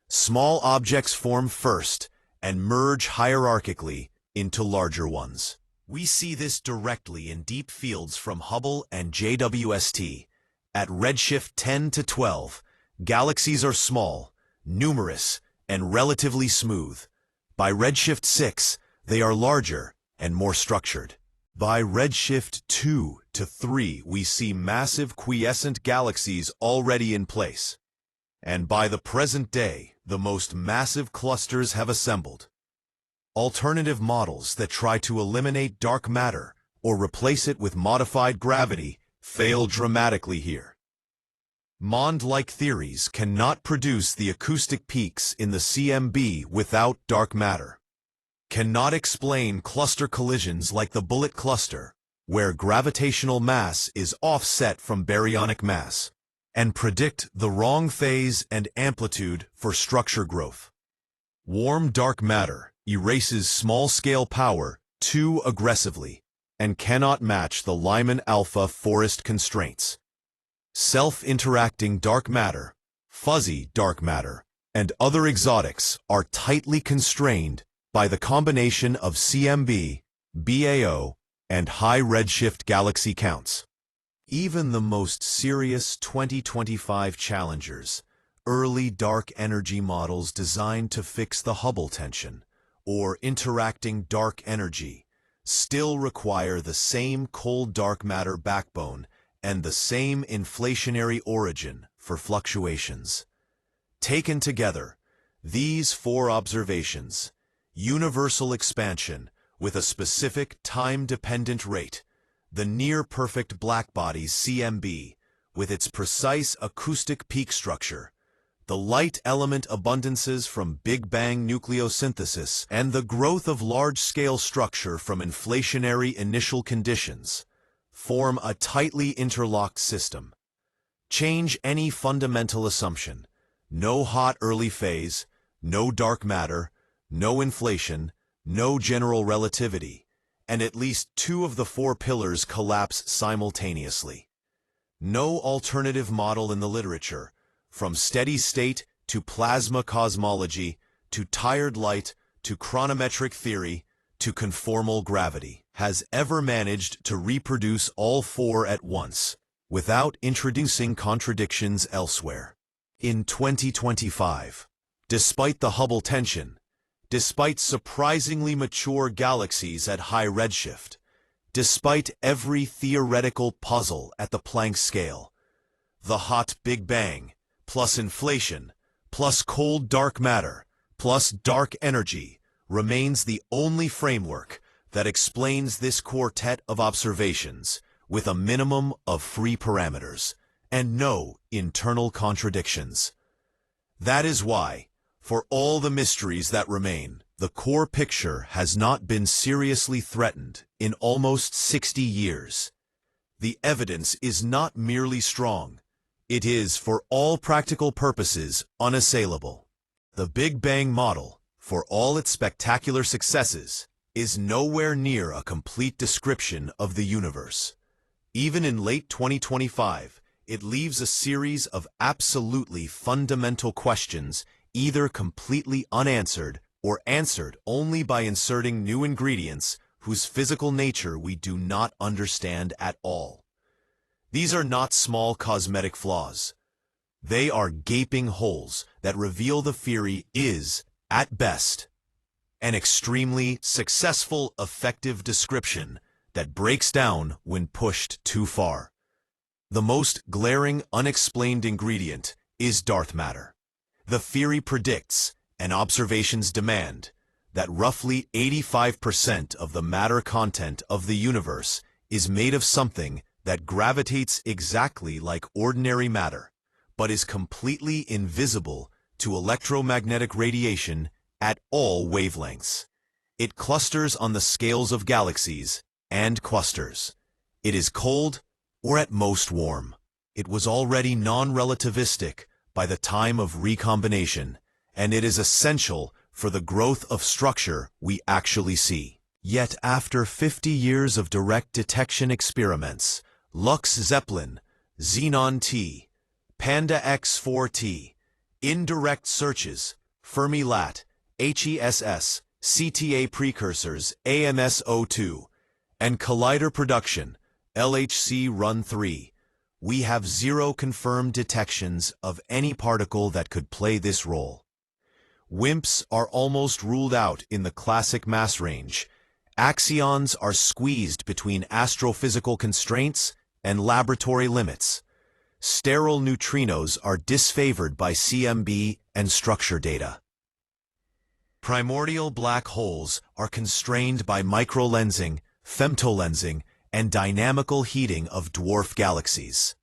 Small objects form first and merge hierarchically into larger ones. We see this directly in deep fields from Hubble and JWST. At redshift 10 to 12, galaxies are small, numerous, and relatively smooth. By redshift 6, they are larger and more structured. By redshift 2 to 3, we see massive quiescent galaxies already in place. And by the present day, the most massive clusters have assembled. Alternative models that try to eliminate dark matter or replace it with modified gravity fail dramatically here. Mond-like theories cannot produce the acoustic peaks in the CMB without dark matter, cannot explain cluster collisions like the bullet cluster, where gravitational mass is offset from baryonic mass, and predict the wrong phase and amplitude for structure growth. Warm dark matter erases small-scale power too aggressively and cannot match the Lyman alpha forest constraints. Self-interacting dark matter, fuzzy dark matter, and other exotics are tightly constrained by the combination of CMB, BAO, and high redshift galaxy counts. Even the most serious 2025 challengers, early dark energy models designed to fix the Hubble tension, or interacting dark energy, still require the same cold dark matter backbone and the same inflationary origin for fluctuations. Taken together, these four observations, universal expansion with a specific time-dependent rate, the near-perfect blackbody's CMB with its precise acoustic peak structure, the light element abundances from Big Bang nucleosynthesis, and the growth of large-scale structure from inflationary initial conditions, form a tightly interlocked system. Change any fundamental assumption: no hot early phase, no dark matter, no inflation, no general relativity, and at least two of the four pillars collapse simultaneously. No alternative model in the literature, from steady state to plasma cosmology, to tired light, to chronometric theory, to conformal gravity, has ever managed to reproduce all four at once, without introducing contradictions elsewhere. In 2025, despite the Hubble tension, despite surprisingly mature galaxies at high redshift, despite every theoretical puzzle at the Planck scale, the hot Big Bang, plus inflation, plus cold dark matter, plus dark energy, remains the only framework that explains this quartet of observations with a minimum of free parameters and no internal contradictions. That is why, for all the mysteries that remain, the core picture has not been seriously threatened in almost 60 years. The evidence is not merely strong. It is, for all practical purposes, unassailable. The Big Bang model, for all its spectacular successes, is nowhere near a complete description of the universe. Even in late 2025, it leaves a series of absolutely fundamental questions either completely unanswered or answered only by inserting new ingredients whose physical nature we do not understand at all. These are not small cosmetic flaws. They are gaping holes that reveal the theory is, at best, an extremely successful, effective description that breaks down when pushed too far. The most glaring, unexplained ingredient is dark matter. The theory predicts, and observations demand, that roughly 85% of the matter content of the universe is made of something that gravitates exactly like ordinary matter, but is completely invisible to electromagnetic radiation at all wavelengths. It clusters on the scales of galaxies and clusters. It is cold, or at most warm. It was already non-relativistic by the time of recombination, and it is essential for the growth of structure we actually see. Yet after 50 years of direct detection experiments, Lux Zeppelin, Xenon T, Panda X4T, indirect searches, Fermi-LAT, HESS, CTA precursors, AMS-02, and collider production, LHC Run 3, we have zero confirmed detections of any particle that could play this role. WIMPs are almost ruled out in the classic mass range. Axions are squeezed between astrophysical constraints and laboratory limits. Sterile neutrinos are disfavored by CMB and structure data. Primordial black holes are constrained by microlensing, femtolensing, and dynamical heating of dwarf galaxies.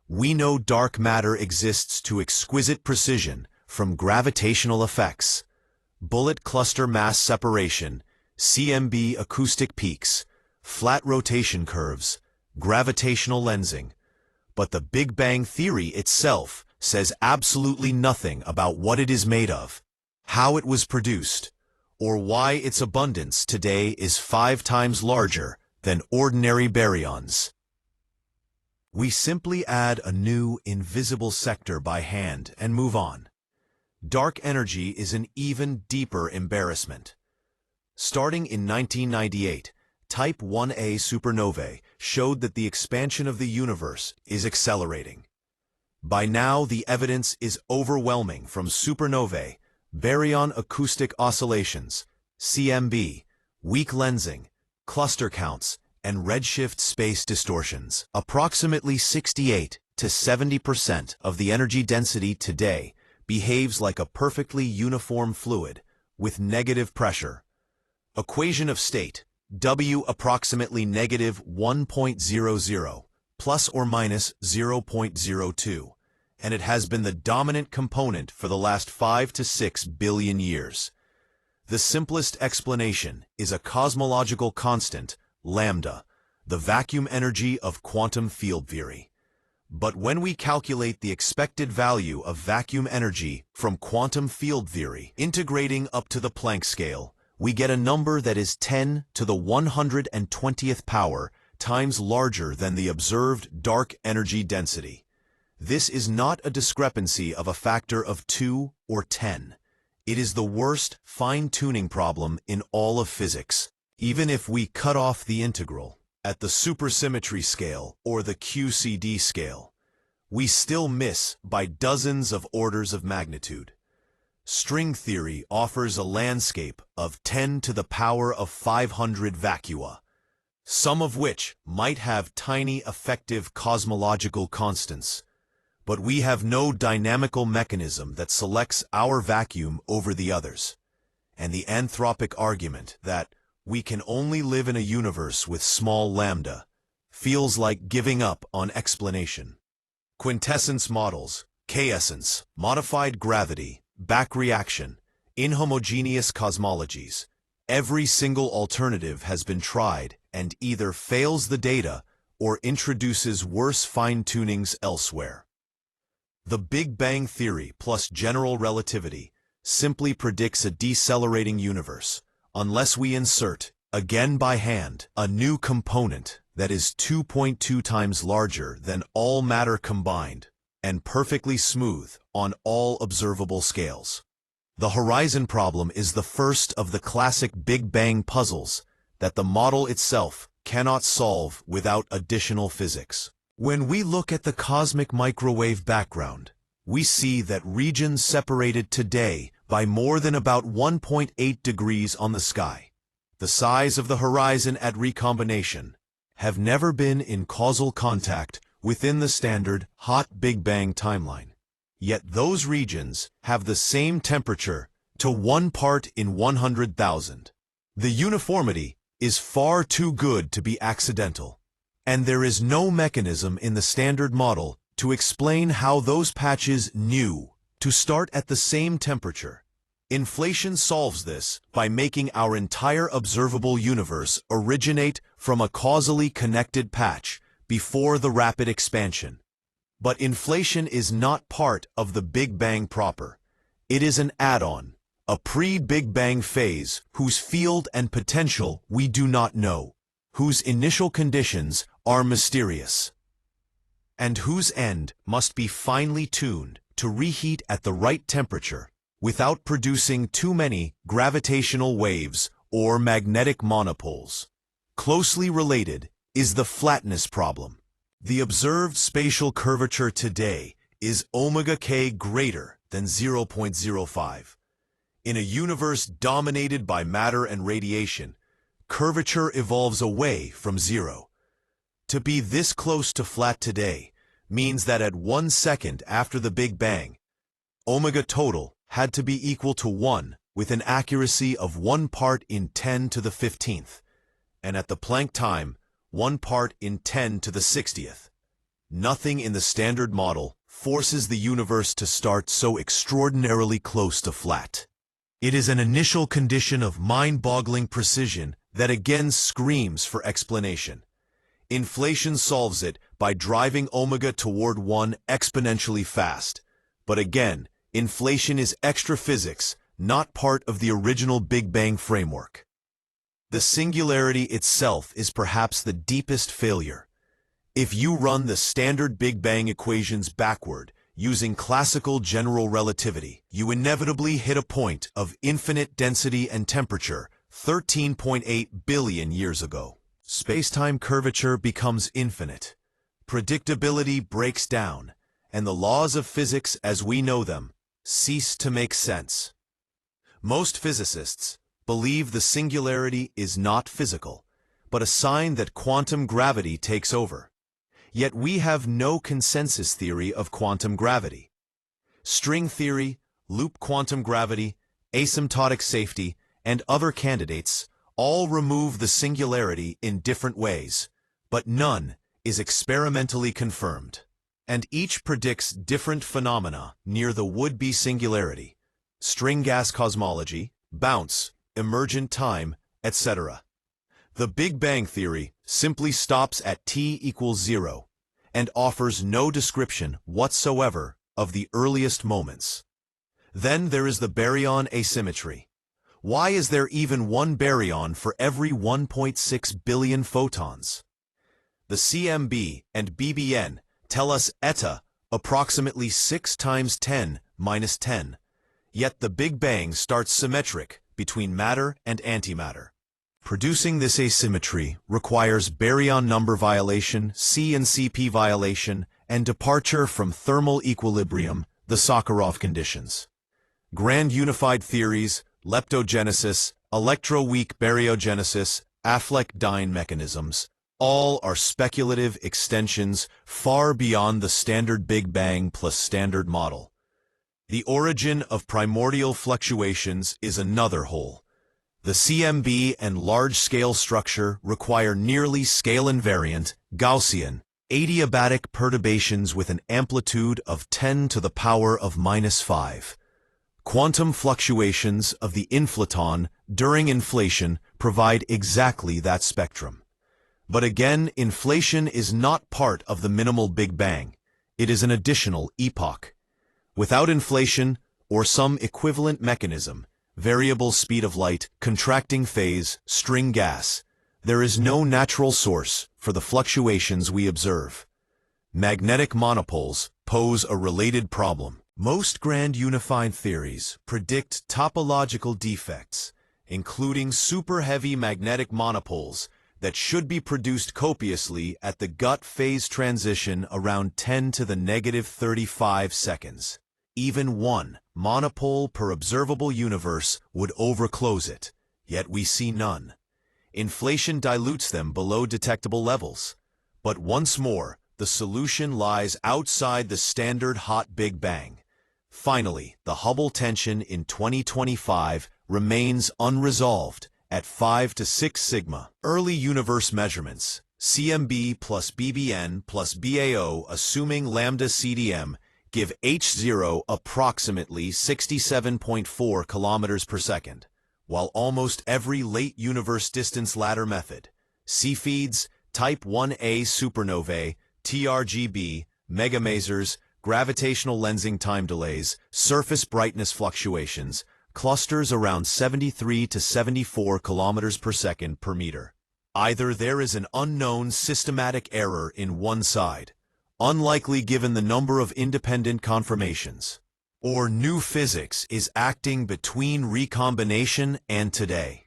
We know dark matter exists to exquisite precision from gravitational effects, bullet cluster mass separation, CMB acoustic peaks, flat rotation curves, gravitational lensing. But the Big Bang Theory itself says absolutely nothing about what it is made of, how it was produced, or why its abundance today is 5 times larger than ordinary baryons. We simply add a new invisible sector by hand and move on. Dark energy is an even deeper embarrassment. Starting in 1998, Type 1a supernovae showed that the expansion of the universe is accelerating. By now, the evidence is overwhelming from supernovae, baryon acoustic oscillations, CMB, weak lensing, cluster counts, and redshift space distortions. Approximately 68 to 70% of the energy density today behaves like a perfectly uniform fluid with negative pressure. Equation of state, W approximately negative 1.00, plus or minus 0.02, and it has been the dominant component for the last 5 to 6 billion years. The simplest explanation is a cosmological constant, lambda, the vacuum energy of quantum field theory. But when we calculate the expected value of vacuum energy from quantum field theory, integrating up to the Planck scale, we get a number that is 10 to the 120th power times larger than the observed dark energy density. This is not a discrepancy of a factor of 2 or 10. It is the worst fine-tuning problem in all of physics. Even if we cut off the integral at the supersymmetry scale or the QCD scale, we still miss by dozens of orders of magnitude. String theory offers a landscape of 10 to the power of 500 vacua, some of which might have tiny effective cosmological constants, but we have no dynamical mechanism that selects our vacuum over the others. And the anthropic argument that we can only live in a universe with small lambda feels like giving up on explanation. Quintessence models, K-essence, modified gravity, back reaction, inhomogeneous cosmologies. Every single alternative has been tried and either fails the data or introduces worse fine-tunings elsewhere. The Big Bang Theory plus general relativity simply predicts a decelerating universe, unless we insert, again by hand, a new component that is 2.2 times larger than all matter combined and perfectly smooth on all observable scales. The horizon problem is the first of the classic Big Bang puzzles that the model itself cannot solve without additional physics. When we look at the cosmic microwave background, we see that regions separated today by more than about 1.8 degrees on the sky, the size of the horizon at recombination, have never been in causal contact within the standard hot Big Bang timeline. Yet those regions have the same temperature to 1 part in 100,000. The uniformity is far too good to be accidental, and there is no mechanism in the standard model to explain how those patches knew to start at the same temperature. Inflation solves this by making our entire observable universe originate from a causally connected patch before the rapid expansion. But inflation is not part of the Big Bang proper. It is an add-on, a pre-Big Bang phase whose field and potential we do not know, whose initial conditions are mysterious, and whose end must be finely tuned to reheat at the right temperature without producing too many gravitational waves or magnetic monopoles. Closely related is the flatness problem. The observed spatial curvature today is omega k greater than 0.05. In a universe dominated by matter and radiation, curvature evolves away from zero. To be this close to flat today means that at 1 second after the Big Bang, omega total had to be equal to 1 with an accuracy of 1 part in 10 to the 15th, and at the Planck time, 1 part in 10 to the 60th. Nothing in the Standard Model forces the universe to start so extraordinarily close to flat. It is an initial condition of mind-boggling precision that again screams for explanation. Inflation solves it by driving omega toward 1 exponentially fast. But again, inflation is extra physics, not part of the original Big Bang framework. The singularity itself is perhaps the deepest failure. If you run the standard Big Bang equations backward, using classical general relativity, you inevitably hit a point of infinite density and temperature 13.8 billion years ago. Space-time curvature becomes infinite. Predictability breaks down, and the laws of physics as we know them cease to make sense. Most physicists believe the singularity is not physical, but a sign that quantum gravity takes over. Yet we have no consensus theory of quantum gravity. String theory, loop quantum gravity, asymptotic safety, and other candidates all remove the singularity in different ways, but none is experimentally confirmed. And each predicts different phenomena near the would-be singularity: string gas cosmology, bounce, emergent time, etc. The Big Bang theory simply stops at t equals 0 and offers no description whatsoever of the earliest moments. Then there is the baryon asymmetry. Why is there even one baryon for every 1.6 billion photons? The CMB and BBN tell us eta approximately 6 times 10 minus 10, yet the Big Bang starts symmetric between matter and antimatter. Producing this asymmetry requires baryon number violation, C and CP violation, and departure from thermal equilibrium, the Sakharov conditions. Grand unified theories, leptogenesis, electroweak baryogenesis, Affleck-Dine mechanisms, all are speculative extensions far beyond the standard Big Bang plus Standard Model. The origin of primordial fluctuations is another whole. The CMB and large-scale structure require nearly scale-invariant, Gaussian, adiabatic perturbations with an amplitude of 10 to the power of -5. Quantum fluctuations of the inflaton during inflation provide exactly that spectrum. But again, inflation is not part of the minimal Big Bang. It is an additional epoch. Without inflation, or some equivalent mechanism, variable speed of light, contracting phase, string gas, there is no natural source for the fluctuations we observe. Magnetic monopoles pose a related problem. Most grand unified theories predict topological defects, including super-heavy magnetic monopoles that should be produced copiously at the gut phase transition around 10 to the -35 seconds. Even one monopole per observable universe would overclose it, yet we see none. Inflation dilutes them below detectable levels. But once more, the solution lies outside the standard hot Big Bang. Finally, the Hubble tension in 2025 remains unresolved at 5 to 6 sigma. Early universe measurements, CMB plus BBN plus BAO assuming lambda CDM, give H0 approximately 67.4 kilometers per second, while almost every late universe distance ladder method, Cepheids, Type 1a supernovae, TRGB, megamasers, gravitational lensing time delays, surface brightness fluctuations, clusters around 73 to 74 kilometers per second per meter. Either there is an unknown systematic error in one side, unlikely given the number of independent confirmations, or new physics is acting between recombination and today.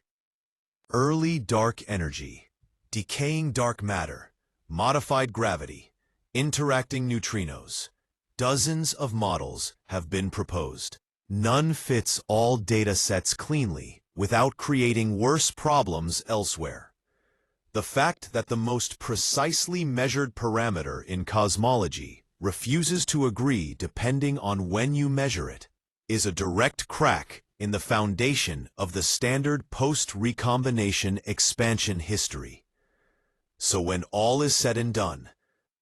Early dark energy, decaying dark matter, modified gravity, interacting neutrinos. Dozens of models have been proposed. None fits all data sets cleanly without creating worse problems elsewhere. The fact that the most precisely measured parameter in cosmology refuses to agree depending on when you measure it is a direct crack in the foundation of the standard post-recombination expansion history. So when all is said and done,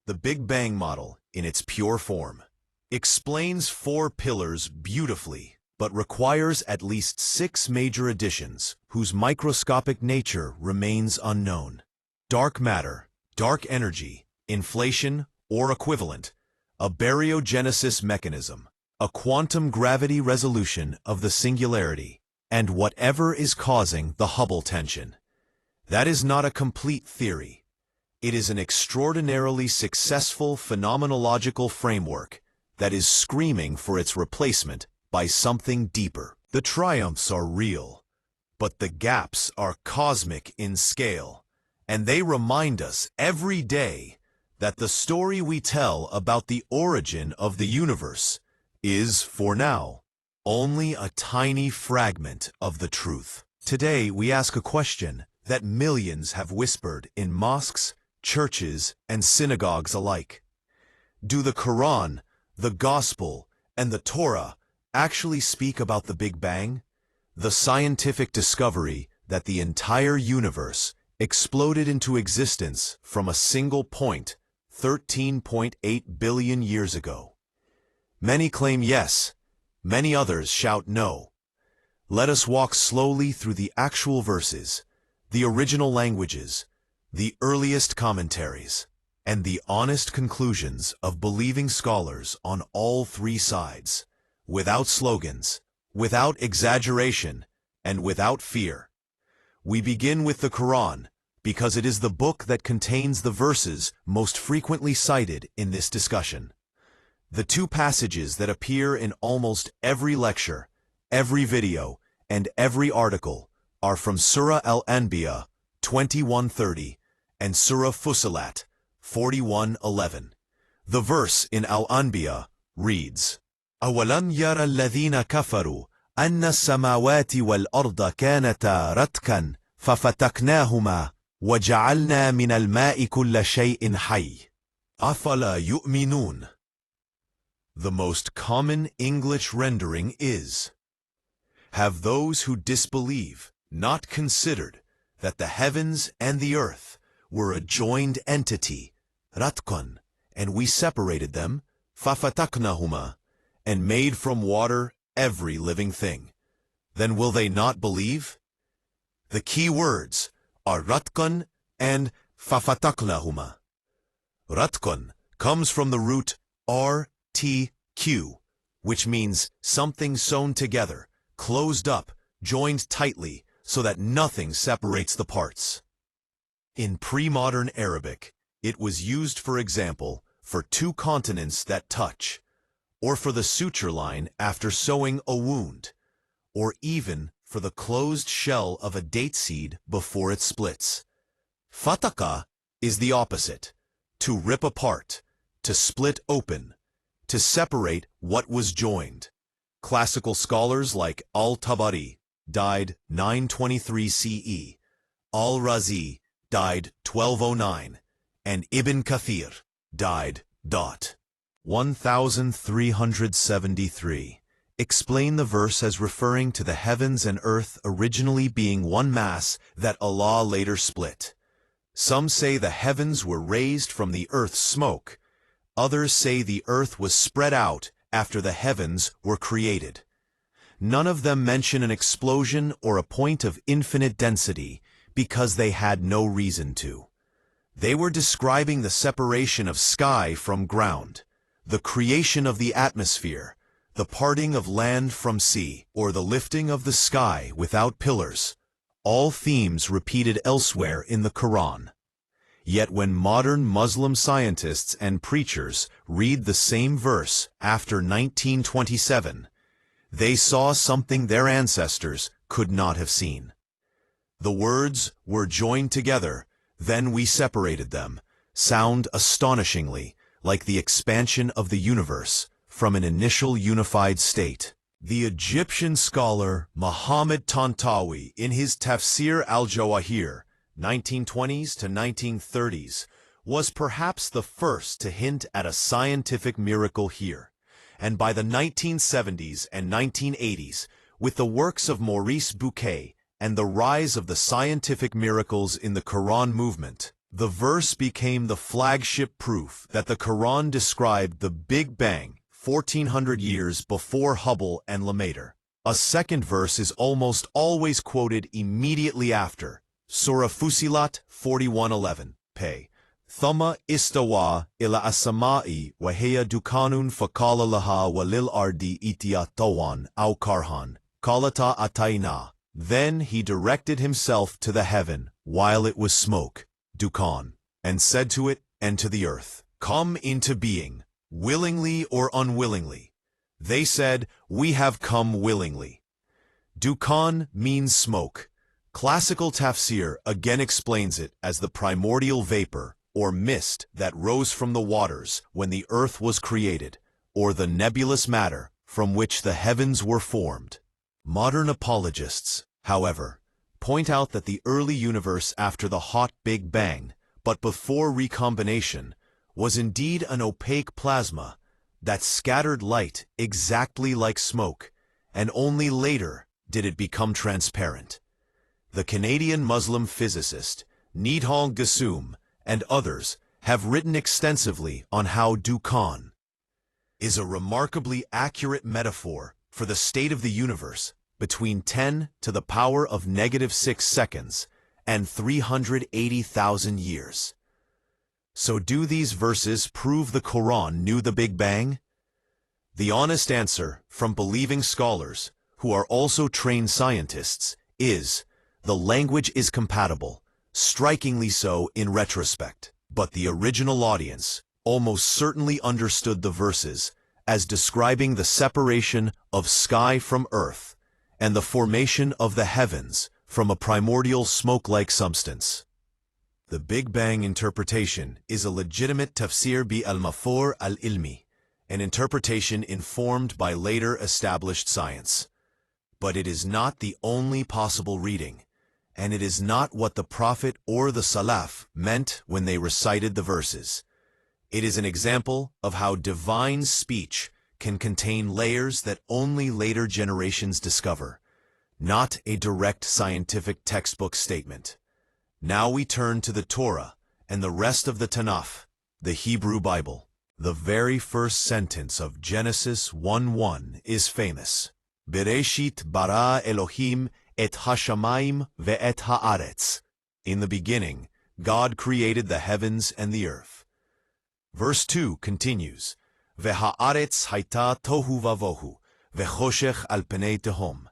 the Big Bang model, in its pure form, explains 4 pillars beautifully, but requires at least 6 major additions whose microscopic nature remains unknown. Dark matter, dark energy, inflation or equivalent, a baryogenesis mechanism, a quantum gravity resolution of the singularity, and whatever is causing the Hubble tension. That is not a complete theory. It is an extraordinarily successful phenomenological framework that is screaming for its replacement by something deeper. The triumphs are real, but the gaps are cosmic in scale, and they remind us every day that the story we tell about the origin of the universe is, for now, only a tiny fragment of the truth. Today we ask a question that millions have whispered in mosques, churches, and synagogues alike. Do the Quran, the Gospel, and the Torah actually speak about the Big Bang? The scientific discovery that the entire universe exploded into existence from a single point 13.8 billion years ago. Many claim yes, many others shout no. Let us walk slowly through the actual verses, the original languages, the earliest commentaries, and the honest conclusions of believing scholars on all 3 sides, without slogans, without exaggeration, and without fear. We begin with the Quran because it is the book that contains the verses most frequently cited in this discussion. The 2 passages that appear in almost every lecture, every video, and every article are from Surah Al-Anbiya 21:30 and Surah Fussilat 41:11. The verse in Al-Anbiya reads, أَوَلَمْ يَرَ الَّذِينَ كَفَرُوا أَنَّ السَّمَاوَاتِ وَالْأَرْضَ كَانَتَا رَتْقًا فَفَتَقْنَاهُمَا وَجَعَلْنَا مِنَ الْمَاءِ كُلَّ شَيْءٍ حَيٍّ أَفَلَا يُؤْمِنُونَ. The most common English rendering is, have those who disbelieve not considered that the heavens and the earth were a joined entity, ratqan, and we separated them, fafataknahuma, and made from water every living thing? Then will they not believe? The key words are ratqan and fafataknahuma. Ratqan comes from the root RTQ, which means something sewn together, closed up, joined tightly, so that nothing separates the parts. In pre-modern Arabic, it was used, for example, for 2 continents that touch, or for the suture line after sewing a wound, or even for the closed shell of a date seed before it splits. Fataka is the opposite, to rip apart, to split open, to separate what was joined. Classical scholars like Al-Tabari died 923 CE, Al-Razi died 1209, and Ibn Kathir died 1373. Explain the verse as referring to the heavens and earth originally being one mass that Allah later split. Some say the heavens were raised from the earth's smoke. Others say the earth was spread out after the heavens were created. None of them mention an explosion or a point of infinite density because they had no reason to. They were describing the separation of sky from ground, the creation of the atmosphere, the parting of land from sea, or the lifting of the sky without pillars, all themes repeated elsewhere in the Quran. Yet when modern Muslim scientists and preachers read the same verse after 1927, they saw something their ancestors could not have seen. The words "were joined together, then we separated them" sound astonishingly like the expansion of the universe from an initial unified state. The Egyptian scholar Muhammad Tantawi, in his Tafsir al-Jawahir, 1920s to 1930s, was perhaps the first to hint at a scientific miracle here. And by the 1970s and 1980s, with the works of Maurice Bucaille and the rise of the scientific miracles in the Quran movement, the verse became the flagship proof that the Quran described the Big Bang 1400 years before Hubble and Lemaitre. A second verse is almost always quoted immediately after, Surah Fusilat 41:11, pay. Thumma istawa ila as-sama'i wa hiya dukanun faqala laha wa lil ardi itiya tawan aw karhan, qalata atayna. Then he directed himself to the heaven, while it was smoke, dukan, and said to it and to the earth, "Come into being, willingly or unwillingly." They said, "We have come willingly." Dukan means smoke. Classical tafsir again explains it as the primordial vapor or mist that rose from the waters when the earth was created, or the nebulous matter from which the heavens were formed. Modern apologists, however, point out that the early universe after the hot Big Bang, but before recombination, was indeed an opaque plasma that scattered light exactly like smoke, and only later did it become transparent. The Canadian Muslim physicist Nidhal Gassoum and others have written extensively on how Dukan is a remarkably accurate metaphor for the state of the universe between 10 to the power of -6 seconds and 380,000 years. So do these verses prove the Quran knew the Big Bang? The honest answer from believing scholars, who are also trained scientists, is the language is compatible, strikingly so in retrospect. But the original audience almost certainly understood the verses as describing the separation of sky from earth and the formation of the heavens from a primordial smoke-like substance. The Big Bang interpretation is a legitimate tafsir bi al-mafor al-ilmi, an interpretation informed by later established science. But it is not the only possible reading, and it is not what the Prophet or the Salaf meant when they recited the verses. It is an example of how divine speech can contain layers that only later generations discover, not a direct scientific textbook statement. Now we turn to the Torah and the rest of the Tanakh, the Hebrew Bible. The very first sentence of Genesis 1:1 is famous. Bereshit bara Elohim et hashamayim ve'et haaretz. In the beginning, God created the heavens and the earth. Verse 2 continues, Ve'haaretz haita tohu vavohu, ve'choshech al penei tehom.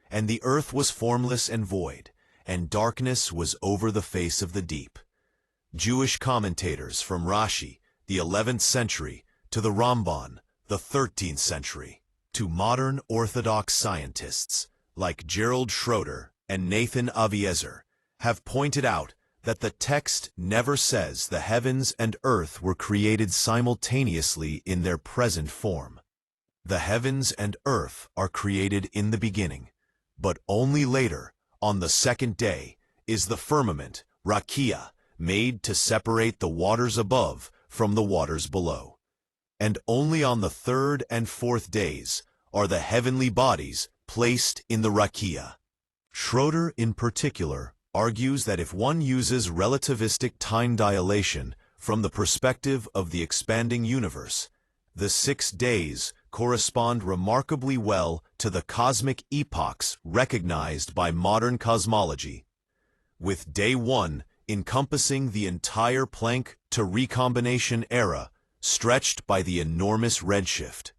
And the earth was formless and void, and darkness was over the face of the deep. Jewish commentators from Rashi, the 11th century, to the Ramban, the 13th century, to modern Orthodox scientists like Gerald Schroeder and Nathan Aviezer, have pointed out that the text never says the heavens and earth were created simultaneously in their present form. The heavens and earth are created in the beginning, but only later, on the second day, is the firmament, Rakia, made to separate the waters above from the waters below. And only on the third and fourth days are the heavenly bodies placed in the Rakia. Schroeder, in particular, argues that if one uses relativistic time dilation from the perspective of the expanding universe, the 6 days correspond remarkably well to the cosmic epochs recognized by modern cosmology, with day 1 encompassing the entire Planck to recombination era stretched by the enormous redshift.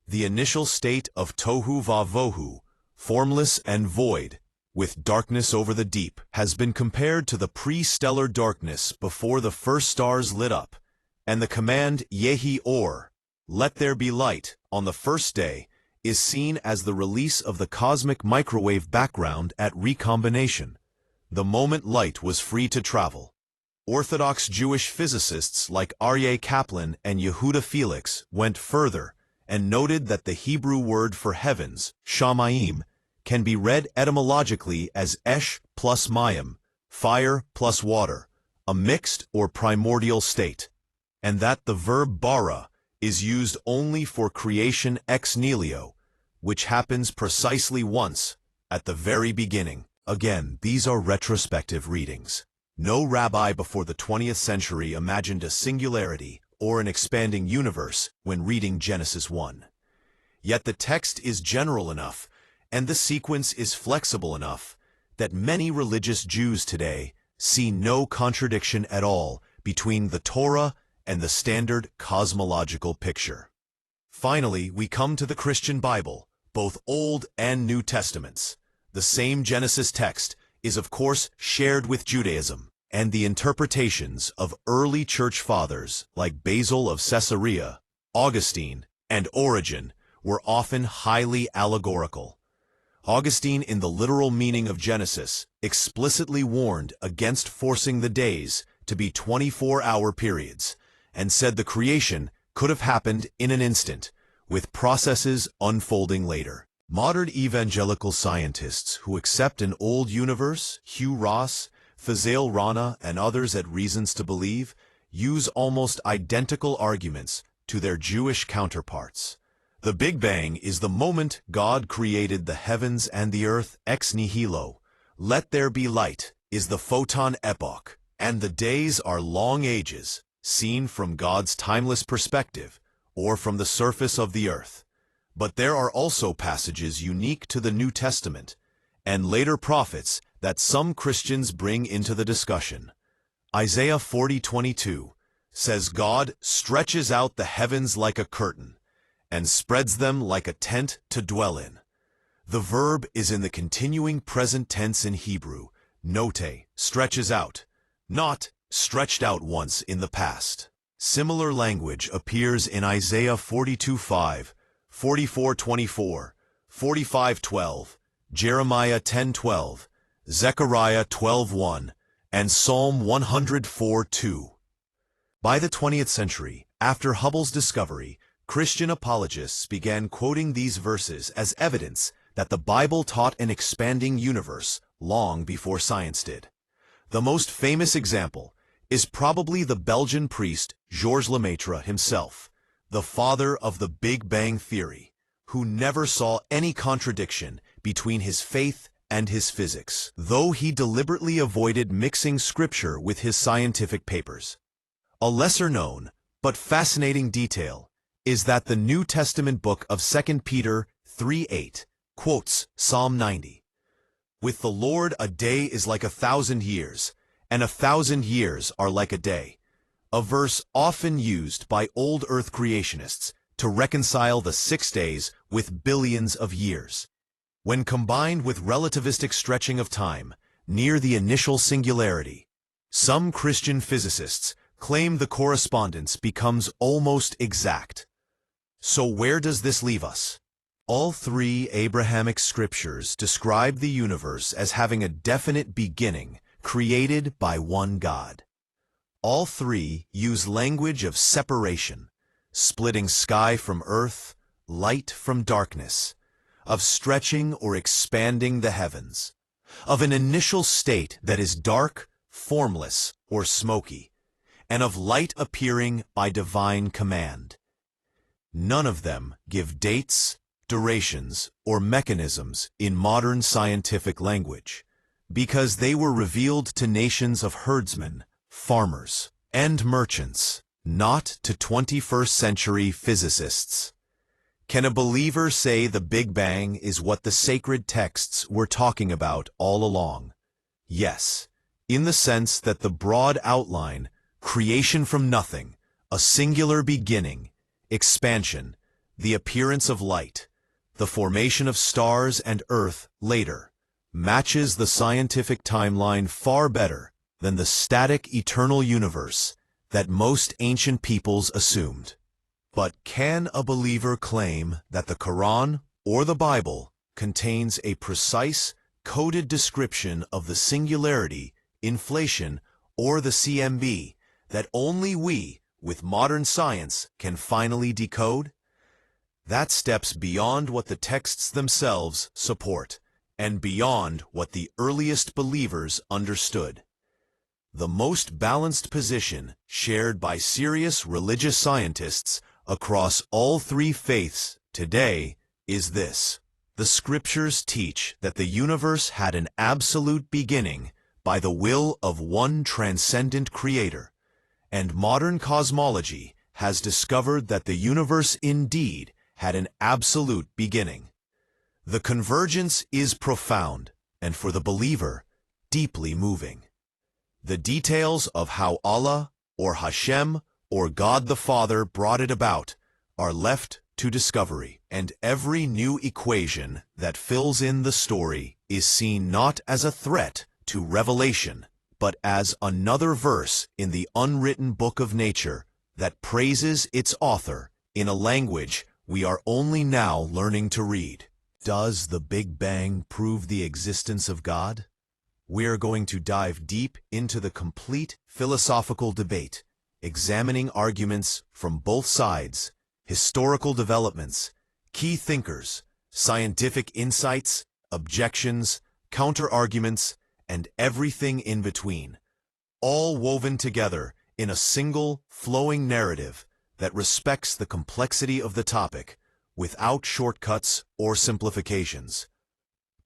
The initial state of tohu vavohu, formless and void, with darkness over the deep, has been compared to the pre-stellar darkness before the first stars lit up, and the command Yehi Or, let there be light, on the first day, is seen as the release of the cosmic microwave background at recombination, the moment light was free to travel. Orthodox Jewish physicists like Aryeh Kaplan and Yehuda Felix went further and noted that the Hebrew word for heavens, shamayim, can be read etymologically as esh plus mayim, fire plus water, a mixed or primordial state, and that the verb bara is used only for creation ex nihilo, which happens precisely once, at the very beginning. Again, these are retrospective readings. No rabbi before the 20th century imagined a singularity or an expanding universe when reading Genesis 1. Yet the text is general enough, and the sequence is flexible enough, that many religious Jews today see no contradiction at all between the Torah and the standard cosmological picture. Finally, we come to the Christian Bible, both Old and New Testaments. The same Genesis text is of course shared with Judaism, and the interpretations of early church fathers like Basil of Caesarea, Augustine, and Origen were often highly allegorical. Augustine, in the literal meaning of Genesis, explicitly warned against forcing the days to be 24-hour periods, and said the creation could have happened in an instant, with processes unfolding later. Modern evangelical scientists who accept an old universe, Hugh Ross, Fazale Rana, and others at Reasons to Believe, use almost identical arguments to their Jewish counterparts. The Big Bang is the moment God created the heavens and the earth ex nihilo. Let there be light is the photon epoch, and the days are long ages, seen from God's timeless perspective, or from the surface of the earth. But there are also passages unique to the New Testament, and later prophets that some Christians bring into the discussion. Isaiah 40:22 says God stretches out the heavens like a curtain, and spreads them like a tent to dwell in. The verb is in the continuing present tense in Hebrew, note, stretches out, not stretched out once in the past. Similar language appears in Isaiah 42:5, 44:24, 45:12, Jeremiah 10:12, Zechariah 12:1, and Psalm 104:2. By the 20th century, after Hubble's discovery, Christian apologists began quoting these verses as evidence that the Bible taught an expanding universe long before science did. The most famous example is probably the Belgian priest Georges Lemaitre himself, the father of the Big Bang Theory, who never saw any contradiction between his faith and his physics, though he deliberately avoided mixing scripture with his scientific papers. A lesser-known, but fascinating detail is that the New Testament book of 2 Peter 3:8 quotes Psalm 90. With the Lord a day is like 1,000 years, and 1,000 years are like a day, a verse often used by old earth creationists to reconcile the 6 days with billions of years. When combined with relativistic stretching of time near the initial singularity, some Christian physicists claim the correspondence becomes almost exact. So where does this leave us? All three Abrahamic scriptures describe the universe as having a definite beginning, created by one God. All three use language of separation, splitting sky from earth, light from darkness, of stretching or expanding the heavens, of an initial state that is dark, formless, or smoky, and of light appearing by divine command. None of them give dates, durations, or mechanisms in modern scientific language, because they were revealed to nations of herdsmen, farmers, and merchants, not to 21st century physicists. Can a believer say the Big Bang is what the sacred texts were talking about all along? Yes, in the sense that the broad outline, creation from nothing, a singular beginning, expansion, the appearance of light, the formation of stars and Earth later, matches the scientific timeline far better than the static eternal universe that most ancient peoples assumed. But can a believer claim that the Quran or the Bible contains a precise, coded description of the singularity, inflation, or the CMB that only we, with modern science, can finally decode? That steps beyond what the texts themselves support, and beyond what the earliest believers understood. The most balanced position shared by serious religious scientists across all three faiths today is this: the scriptures teach that the universe had an absolute beginning by the will of one transcendent creator, and modern cosmology has discovered that the universe indeed had an absolute beginning. The convergence is profound, and for the believer, deeply moving. The details of how Allah, or Hashem, or God the Father brought it about are left to discovery, and every new equation that fills in the story is seen not as a threat to revelation, but as another verse in the unwritten book of nature that praises its author in a language we are only now learning to read. Does the Big Bang prove the existence of God? We're going to dive deep into the complete philosophical debate, examining arguments from both sides, historical developments, key thinkers, scientific insights, objections, counter-arguments, and everything in between, all woven together in a single, flowing narrative that respects the complexity of the topic without shortcuts or simplifications.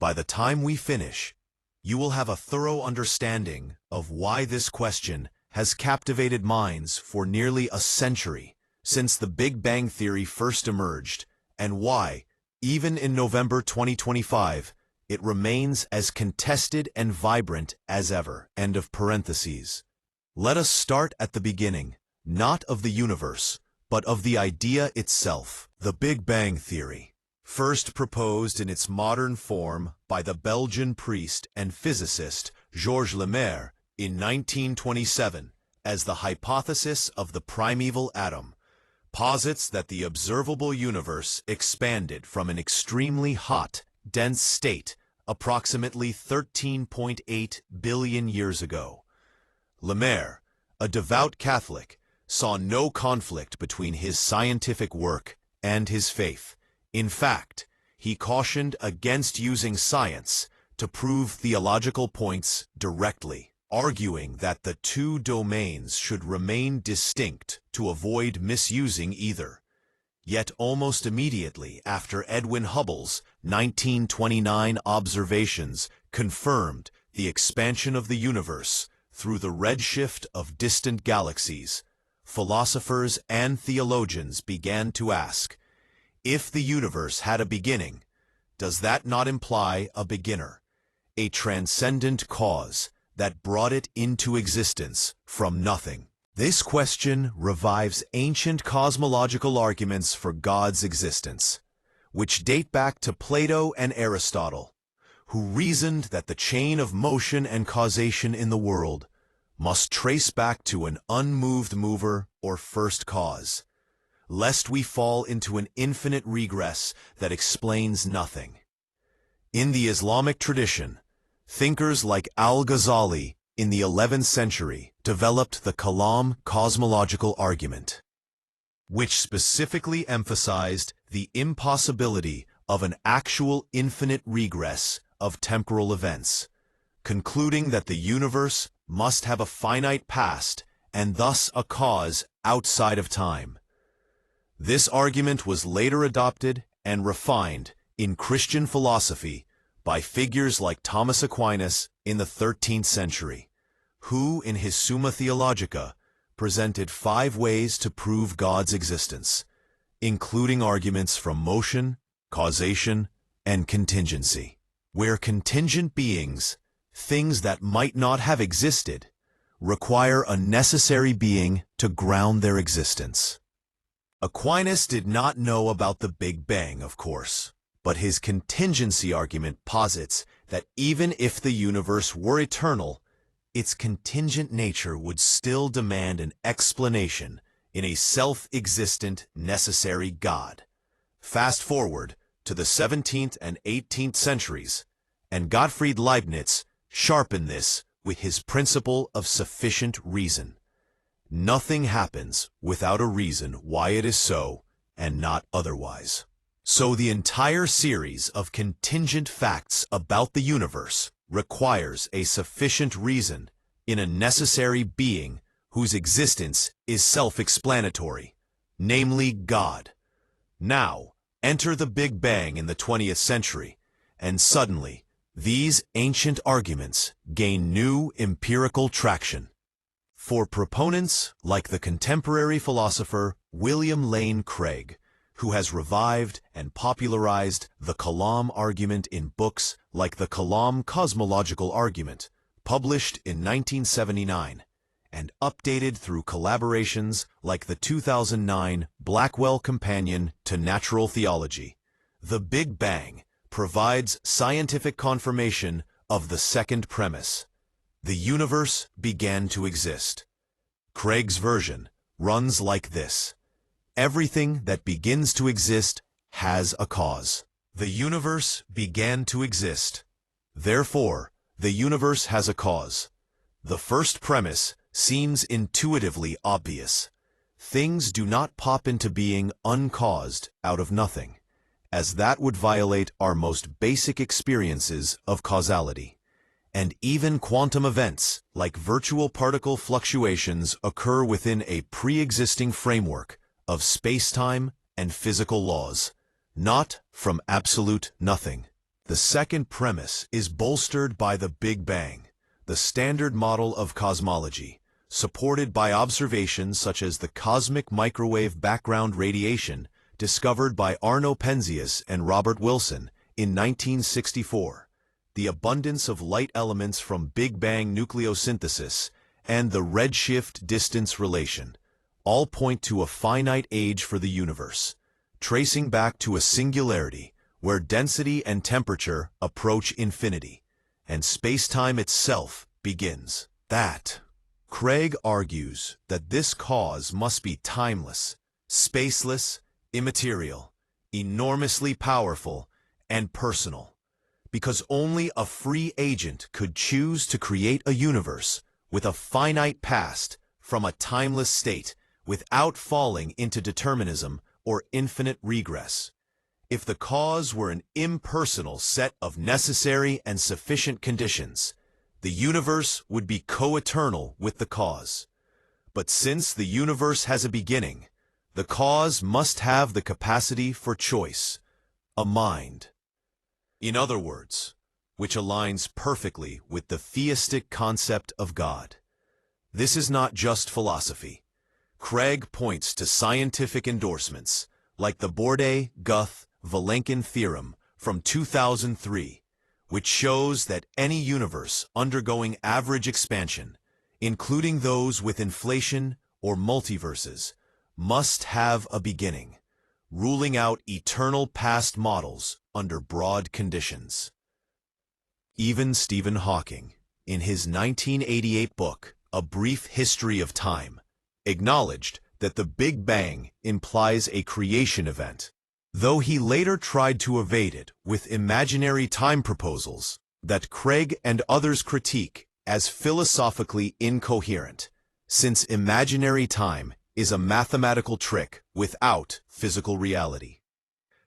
By the time we finish, you will have a thorough understanding of why this question has captivated minds for nearly a century since the Big Bang Theory first emerged, and why, even in November 2025, it remains as contested and vibrant as ever. End of parentheses. Let us start at the beginning, not of the universe, but of the idea itself. The Big Bang Theory, first proposed in its modern form by the Belgian priest and physicist Georges Lemaire in 1927 as the hypothesis of the primeval atom, posits that the observable universe expanded from an extremely hot, dense state approximately 13.8 billion years ago. Lemaire, a devout Catholic, saw no conflict between his scientific work and his faith. In fact, he cautioned against using science to prove theological points directly, arguing that the two domains should remain distinct to avoid misusing either. Yet almost immediately after Edwin Hubble's 1929 observations confirmed the expansion of the universe through the redshift of distant galaxies, philosophers and theologians began to ask, if the universe had a beginning, does that not imply a beginner, a transcendent cause that brought it into existence from nothing? This question revives ancient cosmological arguments for God's existence, which date back to Plato and Aristotle, who reasoned that the chain of motion and causation in the world must trace back to an unmoved mover or first cause, lest we fall into an infinite regress that explains nothing. In the Islamic tradition, thinkers like Al-Ghazali in the 11th century developed the Kalam cosmological argument, which specifically emphasized the impossibility of an actual infinite regress of temporal events, concluding that the universe must have a finite past and thus a cause outside of time. This argument was later adopted and refined in Christian philosophy by figures like Thomas Aquinas in the 13th century, who in his Summa Theologica presented 5 ways to prove God's existence, including arguments from motion, causation, and contingency, where contingent beings, things that might not have existed, require a necessary being to ground their existence. Aquinas did not know about the Big Bang, of course, but his contingency argument posits that even if the universe were eternal, its contingent nature would still demand an explanation in a self-existent, necessary God. Fast forward to the 17th and 18th centuries, and Gottfried Leibniz sharpened this with his principle of sufficient reason. Nothing happens without a reason why it is so, and not otherwise. So the entire series of contingent facts about the universe requires a sufficient reason in a necessary being whose existence is self-explanatory, namely God. Now, enter the Big Bang in the 20th century, and suddenly, these ancient arguments gain new empirical traction. For proponents like the contemporary philosopher William Lane Craig, who has revived and popularized the Kalam argument in books like the Kalam Cosmological Argument, published in 1979, and updated through collaborations like the 2009 Blackwell Companion to Natural Theology, the Big Bang provides scientific confirmation of the second premise. The universe began to exist. Craig's version runs like this. Everything that begins to exist has a cause. The universe began to exist. Therefore, the universe has a cause. The first premise seems intuitively obvious. Things do not pop into being uncaused out of nothing, as that would violate our most basic experiences of causality. And even quantum events, like virtual particle fluctuations, occur within a pre-existing framework of space-time and physical laws, not from absolute nothing. The second premise is bolstered by the Big Bang, the standard model of cosmology, supported by observations such as the cosmic microwave background radiation discovered by Arno Penzias and Robert Wilson in 1964, the abundance of light elements from Big Bang nucleosynthesis, and the redshift distance relation, all point to a finite age for the universe, tracing back to a singularity where density and temperature approach infinity, and space-time itself begins. Craig argues that this cause must be timeless, spaceless, immaterial, enormously powerful, and personal, because only a free agent could choose to create a universe with a finite past from a timeless state without falling into determinism or infinite regress. If the cause were an impersonal set of necessary and sufficient conditions, the universe would be co-eternal with the cause. But since the universe has a beginning, the cause must have the capacity for choice, a mind. In other words, which aligns perfectly with the theistic concept of God. This is not just philosophy. Craig points to scientific endorsements, like the Bourdais-Guth-Vilenkin theorem from 2003, which shows that any universe undergoing average expansion, including those with inflation or multiverses, must have a beginning, ruling out eternal past models under broad conditions. Even Stephen Hawking, in his 1988 book, A Brief History of Time, acknowledged that the Big Bang implies a creation event, though he later tried to evade it with imaginary time proposals that Craig and others critique as philosophically incoherent, since imaginary time is a mathematical trick without physical reality.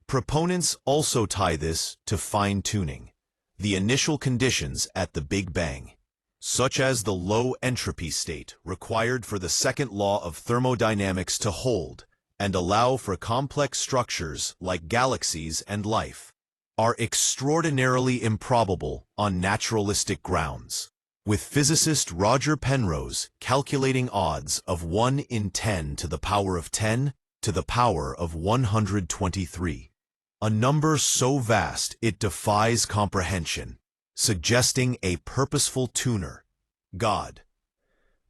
Proponents also tie this to fine-tuning, the initial conditions at the Big Bang, such as the low entropy state required for the second law of thermodynamics to hold and allow for complex structures like galaxies and life, are extraordinarily improbable on naturalistic grounds, with physicist Roger Penrose calculating odds of 1 in 10 to the power of 10 to the power of 123, a number so vast it defies comprehension, suggesting a purposeful tuner, God.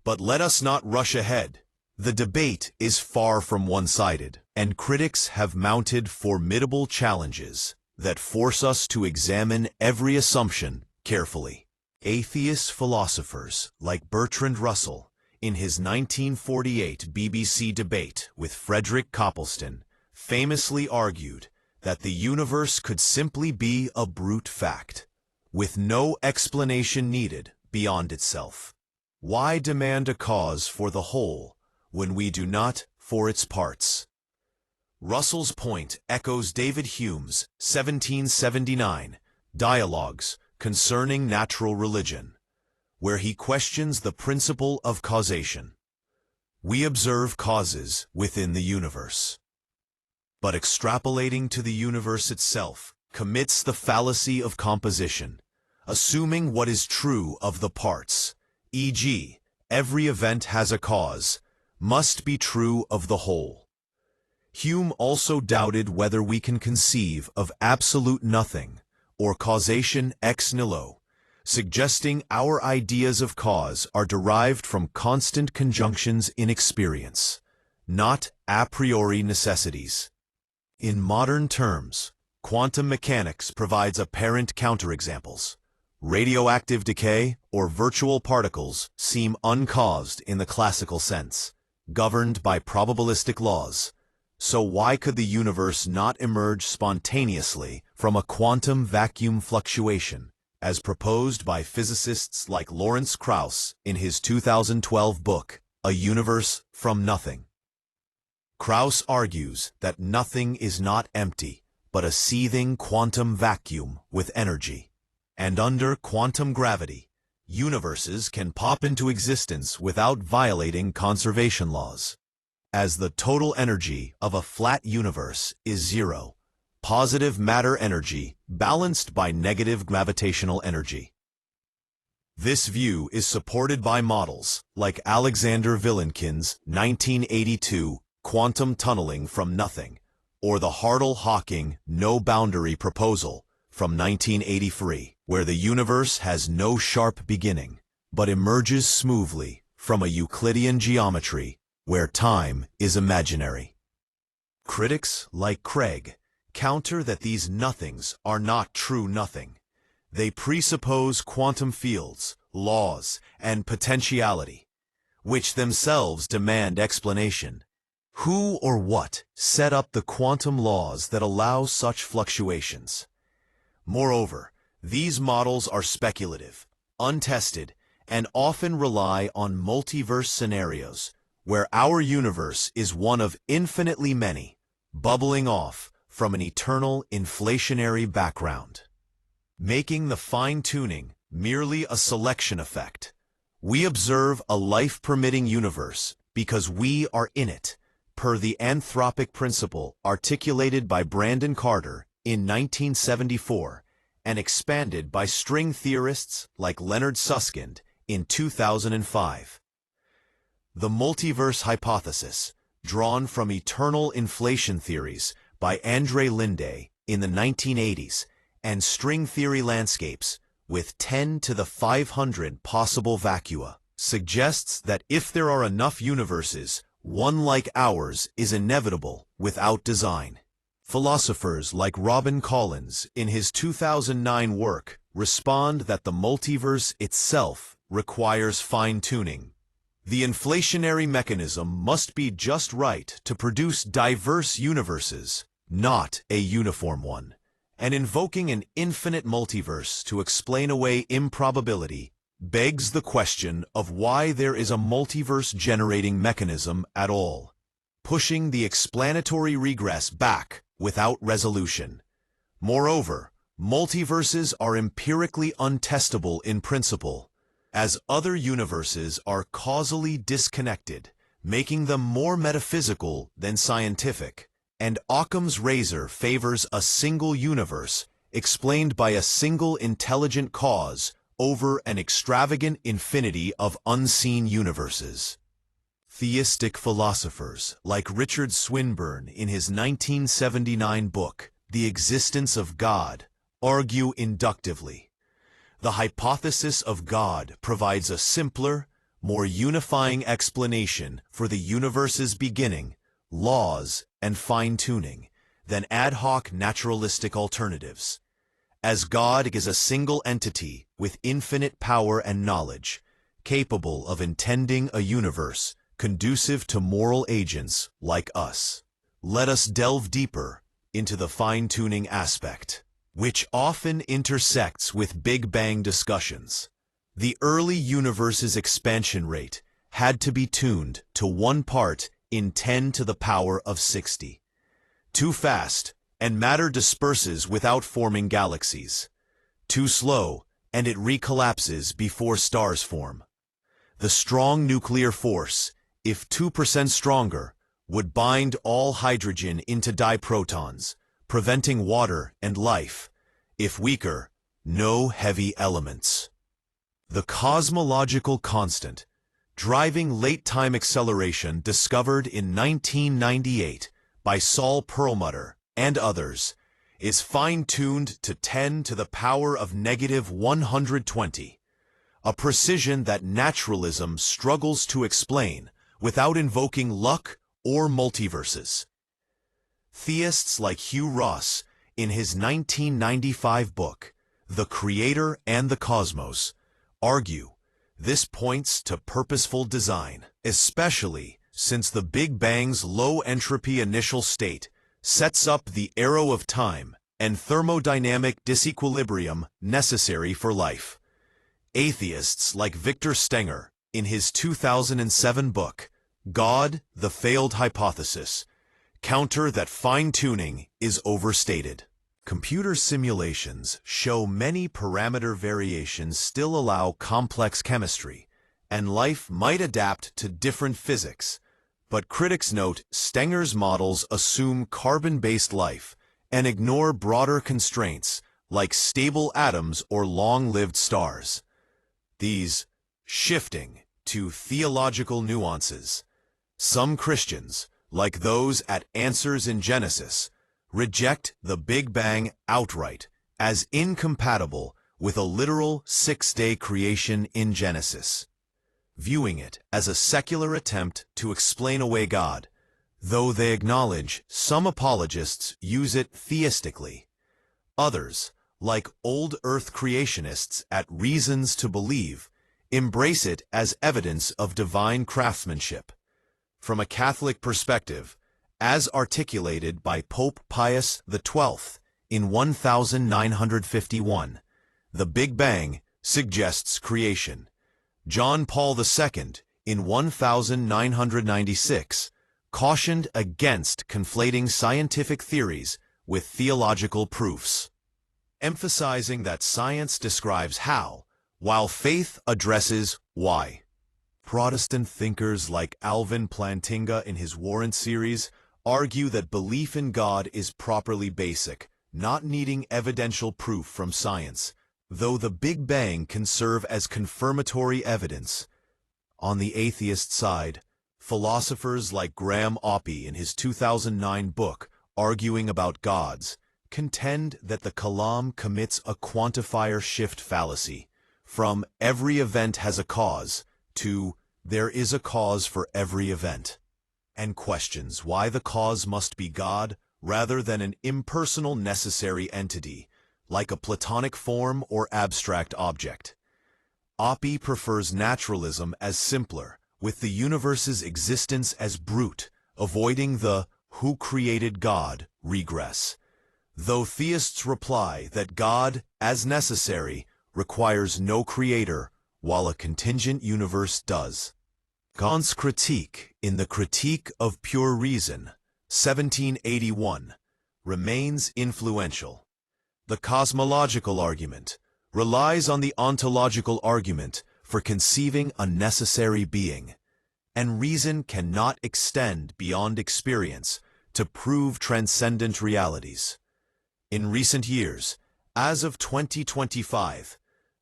But let us not rush ahead. The debate is far from one-sided, and critics have mounted formidable challenges that force us to examine every assumption carefully. Atheist philosophers like Bertrand Russell, in his 1948 BBC debate with Frederick Copleston, famously argued that the universe could simply be a brute fact, with no explanation needed beyond itself. Why demand a cause for the whole when we do not for its parts? Russell's point echoes David Hume's 1779 Dialogues Concerning Natural Religion, where he questions the principle of causation. We observe causes within the universe, but extrapolating to the universe itself commits the fallacy of composition, assuming what is true of the parts, e.g., every event has a cause, must be true of the whole. Hume also doubted whether we can conceive of absolute nothing, or causation ex nihilo, suggesting our ideas of cause are derived from constant conjunctions in experience, not a priori necessities. In modern terms, quantum mechanics provides apparent counterexamples. Radioactive decay or virtual particles seem uncaused in the classical sense, governed by probabilistic laws. So why could the universe not emerge spontaneously from a quantum vacuum fluctuation, as proposed by physicists like Lawrence Krauss in his 2012 book, A Universe from Nothing? Krauss argues that nothing is not empty, but a seething quantum vacuum with energy. And under quantum gravity, universes can pop into existence without violating conservation laws. As the total energy of a flat universe is zero, positive matter energy balanced by negative gravitational energy. This view is supported by models like Alexander Vilenkin's 1982 quantum tunneling from nothing, or the Hartle-Hawking no-boundary proposal from 1983, where the universe has no sharp beginning, but emerges smoothly from a Euclidean geometry where time is imaginary. Critics like Craig counter that these nothings are not true nothing. They presuppose quantum fields, laws, and potentiality, which themselves demand explanation. Who or what set up the quantum laws that allow such fluctuations? Moreover, these models are speculative, untested, and often rely on multiverse scenarios, where our universe is one of infinitely many, bubbling off from an eternal inflationary background. Making the fine-tuning merely a selection effect, we observe a life-permitting universe because we are in it, per the anthropic principle articulated by Brandon Carter in 1974 and expanded by string theorists like Leonard Susskind in 2005. The multiverse hypothesis, drawn from eternal inflation theories by Andre Linde in the 1980s, and string theory landscapes with 10 to the 500 possible vacua, suggests that if there are enough universes, one like ours is inevitable without design. Philosophers like Robin Collins in his 2009 work respond that the multiverse itself requires fine-tuning. The inflationary mechanism must be just right to produce diverse universes, not a uniform one. And invoking an infinite multiverse to explain away improbability begs the question of why there is a multiverse-generating mechanism at all, pushing the explanatory regress back without resolution. Moreover, multiverses are empirically untestable in principle, as other universes are causally disconnected, making them more metaphysical than scientific, and Occam's razor favors a single universe explained by a single intelligent cause over an extravagant infinity of unseen universes. Theistic philosophers, like Richard Swinburne in his 1979 book, The Existence of God, argue inductively. The hypothesis of God provides a simpler, more unifying explanation for the universe's beginning, laws, and fine-tuning than ad hoc naturalistic alternatives. As God is a single entity with infinite power and knowledge, capable of intending a universe conducive to moral agents like us. Let us delve deeper into the fine-tuning aspect, which often intersects with Big Bang discussions. The early universe's expansion rate had to be tuned to 1 part in 10 to the power of 60. Too fast, and matter disperses without forming galaxies. Too slow, and it recollapses before stars form. The strong nuclear force, if 2% stronger, would bind all hydrogen into diprotons, preventing water and life. If weaker, no heavy elements. The cosmological constant, driving late-time acceleration discovered in 1998 by Saul Perlmutter and others, is fine-tuned to 10 to the power of -120, a precision that naturalism struggles to explain without invoking luck or multiverses. Theists like Hugh Ross, in his 1995 book, The Creator and the Cosmos, argue this points to purposeful design, especially since the Big Bang's low-entropy initial state sets up the arrow of time and thermodynamic disequilibrium necessary for life. Atheists like Victor Stenger, in his 2007 book, God, the Failed Hypothesis, counter that fine-tuning is overstated. Computer simulations show many parameter variations still allow complex chemistry, and life might adapt to different physics. But critics note Stenger's models assume carbon-based life and ignore broader constraints like stable atoms or long-lived stars. These shifting to theological nuances. Some Christians, like those at Answers in Genesis, reject the Big Bang outright as incompatible with a literal 6-day creation in Genesis, viewing it as a secular attempt to explain away God, though they acknowledge some apologists use it theistically. Others, like Old Earth creationists at Reasons to Believe, embrace it as evidence of divine craftsmanship. From a Catholic perspective, as articulated by Pope Pius XII in 1951, the Big Bang suggests creation. John Paul II, in 1996, cautioned against conflating scientific theories with theological proofs, emphasizing that science describes how, while faith addresses why. Protestant thinkers like Alvin Plantinga in his Warrant series argue that belief in God is properly basic, not needing evidential proof from science, though the Big Bang can serve as confirmatory evidence. On the atheist side, philosophers like Graham Oppy in his 2009 book, Arguing About Gods, contend that the Kalam commits a quantifier shift fallacy, from every event has a cause to there is a cause for every event, and questions why the cause must be God rather than an impersonal necessary entity, like a Platonic form or abstract object. Oppy prefers naturalism as simpler, with the universe's existence as brute, avoiding the "who created God" regress, though theists reply that God, as necessary, requires no creator, while a contingent universe does. Kant's critique in the Critique of Pure Reason, 1781, remains influential. The cosmological argument relies on the ontological argument for conceiving a necessary being, and reason cannot extend beyond experience to prove transcendent realities. In recent years, as of 2025,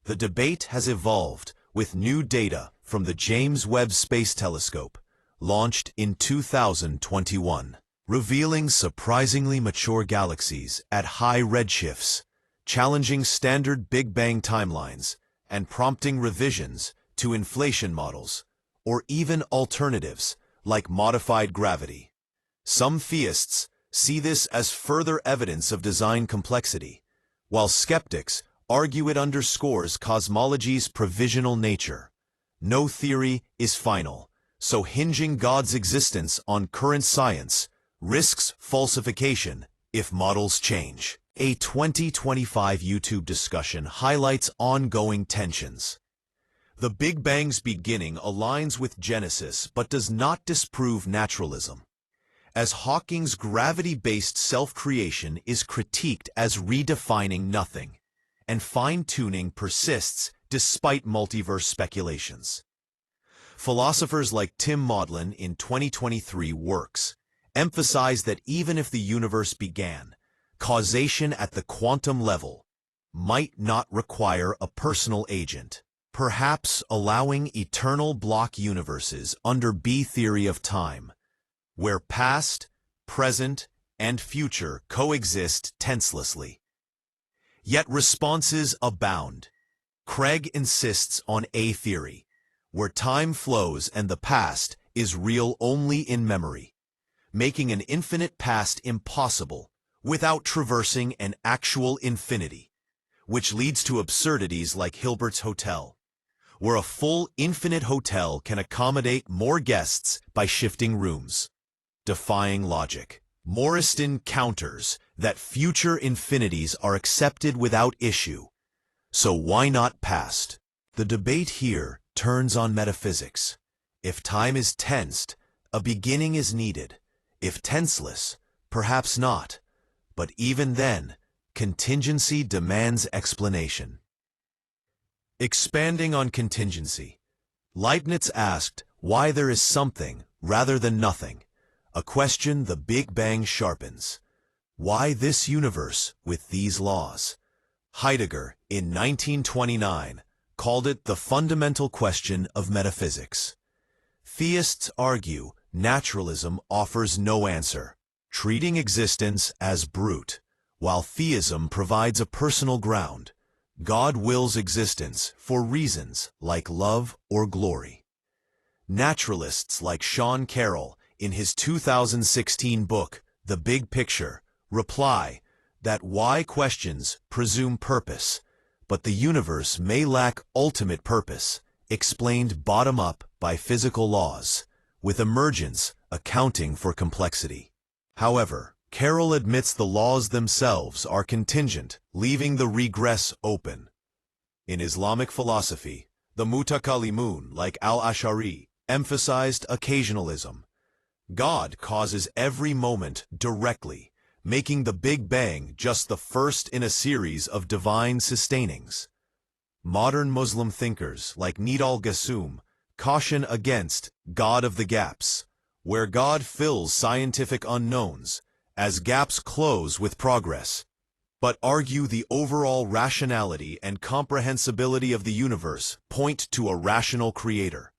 the debate has evolved with new data from the James Webb Space Telescope, launched in 2021, revealing surprisingly mature galaxies at high redshifts, challenging standard Big Bang timelines, and prompting revisions to inflation models, or even alternatives like modified gravity. Some theists see this as further evidence of design complexity, while skeptics argue it underscores cosmology's provisional nature. No theory is final, so hinging God's existence on current science risks falsification if models change. A 2025 YouTube discussion highlights ongoing tensions. The Big Bang's beginning aligns with Genesis but does not disprove naturalism, as Hawking's gravity-based self-creation is critiqued as redefining nothing, and fine-tuning persists despite multiverse speculations. Philosophers like Tim Maudlin in 2023 works emphasize that even if the universe began, causation at the quantum level might not require a personal agent, perhaps allowing eternal block universes under B theory of time, where past, present, and future coexist tenselessly. Yet responses abound. Craig insists on A theory, where time flows and the past is real only in memory, making an infinite past impossible without traversing an actual infinity, which leads to absurdities like Hilbert's Hotel, where a full infinite hotel can accommodate more guests by shifting rooms. Defying logic, Morriston counters that future infinities are accepted without issue. So why not past? The debate here turns on metaphysics. If time is tensed, a beginning is needed. If tenseless, perhaps not. But even then, contingency demands explanation. Expanding on contingency, Leibniz asked why there is something rather than nothing, a question the Big Bang sharpens. Why this universe with these laws? Heidegger, in 1929, called it the fundamental question of metaphysics. Theists argue naturalism offers no answer, treating existence as brute, while theism provides a personal ground. God wills existence for reasons like love or glory. Naturalists like Sean Carroll, in his 2016 book, The Big Picture, reply that why questions presume purpose, but the universe may lack ultimate purpose, explained bottom-up by physical laws, with emergence accounting for complexity. However, Carroll admits the laws themselves are contingent, leaving the regress open. In Islamic philosophy, the Mutakallimun, like al-Ash'ari, emphasized occasionalism. God causes every moment directly, making the Big Bang just the first in a series of divine sustainings. Modern Muslim thinkers like Nidal Qasum caution against God of the gaps, where God fills scientific unknowns as gaps close with progress, but argue the overall rationality and comprehensibility of the universe point to a rational creator.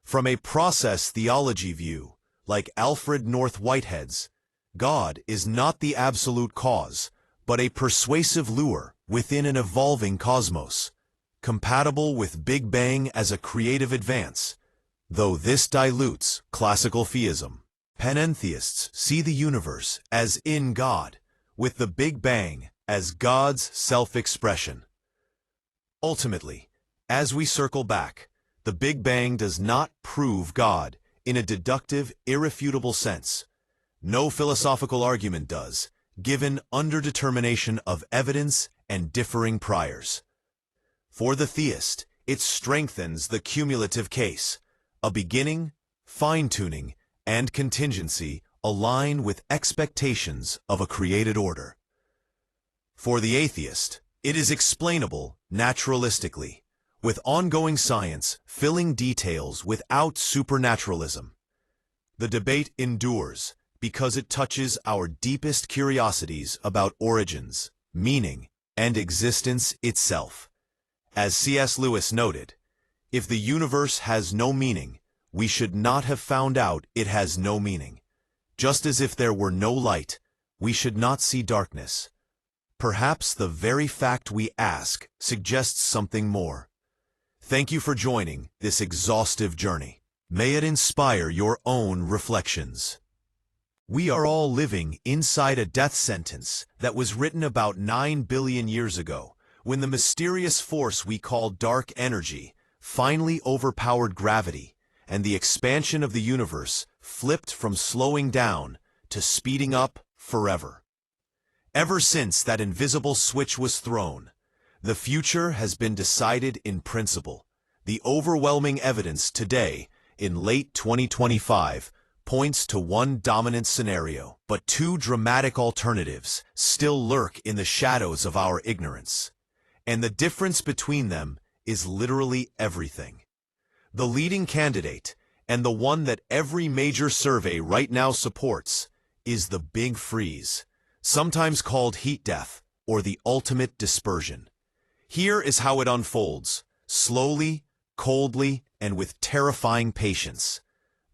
From a process theology view, like Alfred North Whitehead's, God is not the absolute cause, but a persuasive lure within an evolving cosmos, compatible with Big Bang as a creative advance, though this dilutes classical theism. Panentheists see the universe as in God, with the Big Bang as God's self-expression. Ultimately, as we circle back, the Big Bang does not prove God in a deductive, irrefutable sense. No philosophical argument does, given underdetermination of evidence and differing priors. For the theist, it strengthens the cumulative case. A beginning, fine-tuning, and contingency align with expectations of a created order. For the atheist, it is explainable naturalistically, with ongoing science filling details without supernaturalism. The debate endures because it touches our deepest curiosities about origins, meaning, and existence itself. As C.S. Lewis noted, if the universe has no meaning, we should not have found out it has no meaning. Just as if there were no light, we should not see darkness. Perhaps the very fact we ask suggests something more. Thank you for joining this exhaustive journey. May it inspire your own reflections. We are all living inside a death sentence that was written about 9 billion years ago, when the mysterious force we call dark energy finally overpowered gravity, and the expansion of the universe flipped from slowing down to speeding up forever. Ever since that invisible switch was thrown, the future has been decided in principle. The overwhelming evidence today, in late 2025, points to one dominant scenario, but two dramatic alternatives still lurk in the shadows of our ignorance. And the difference between them is literally everything. The leading candidate, and the one that every major survey right now supports, is the Big Freeze, sometimes called heat death or the ultimate dispersion. Here is how it unfolds, slowly, coldly, and with terrifying patience.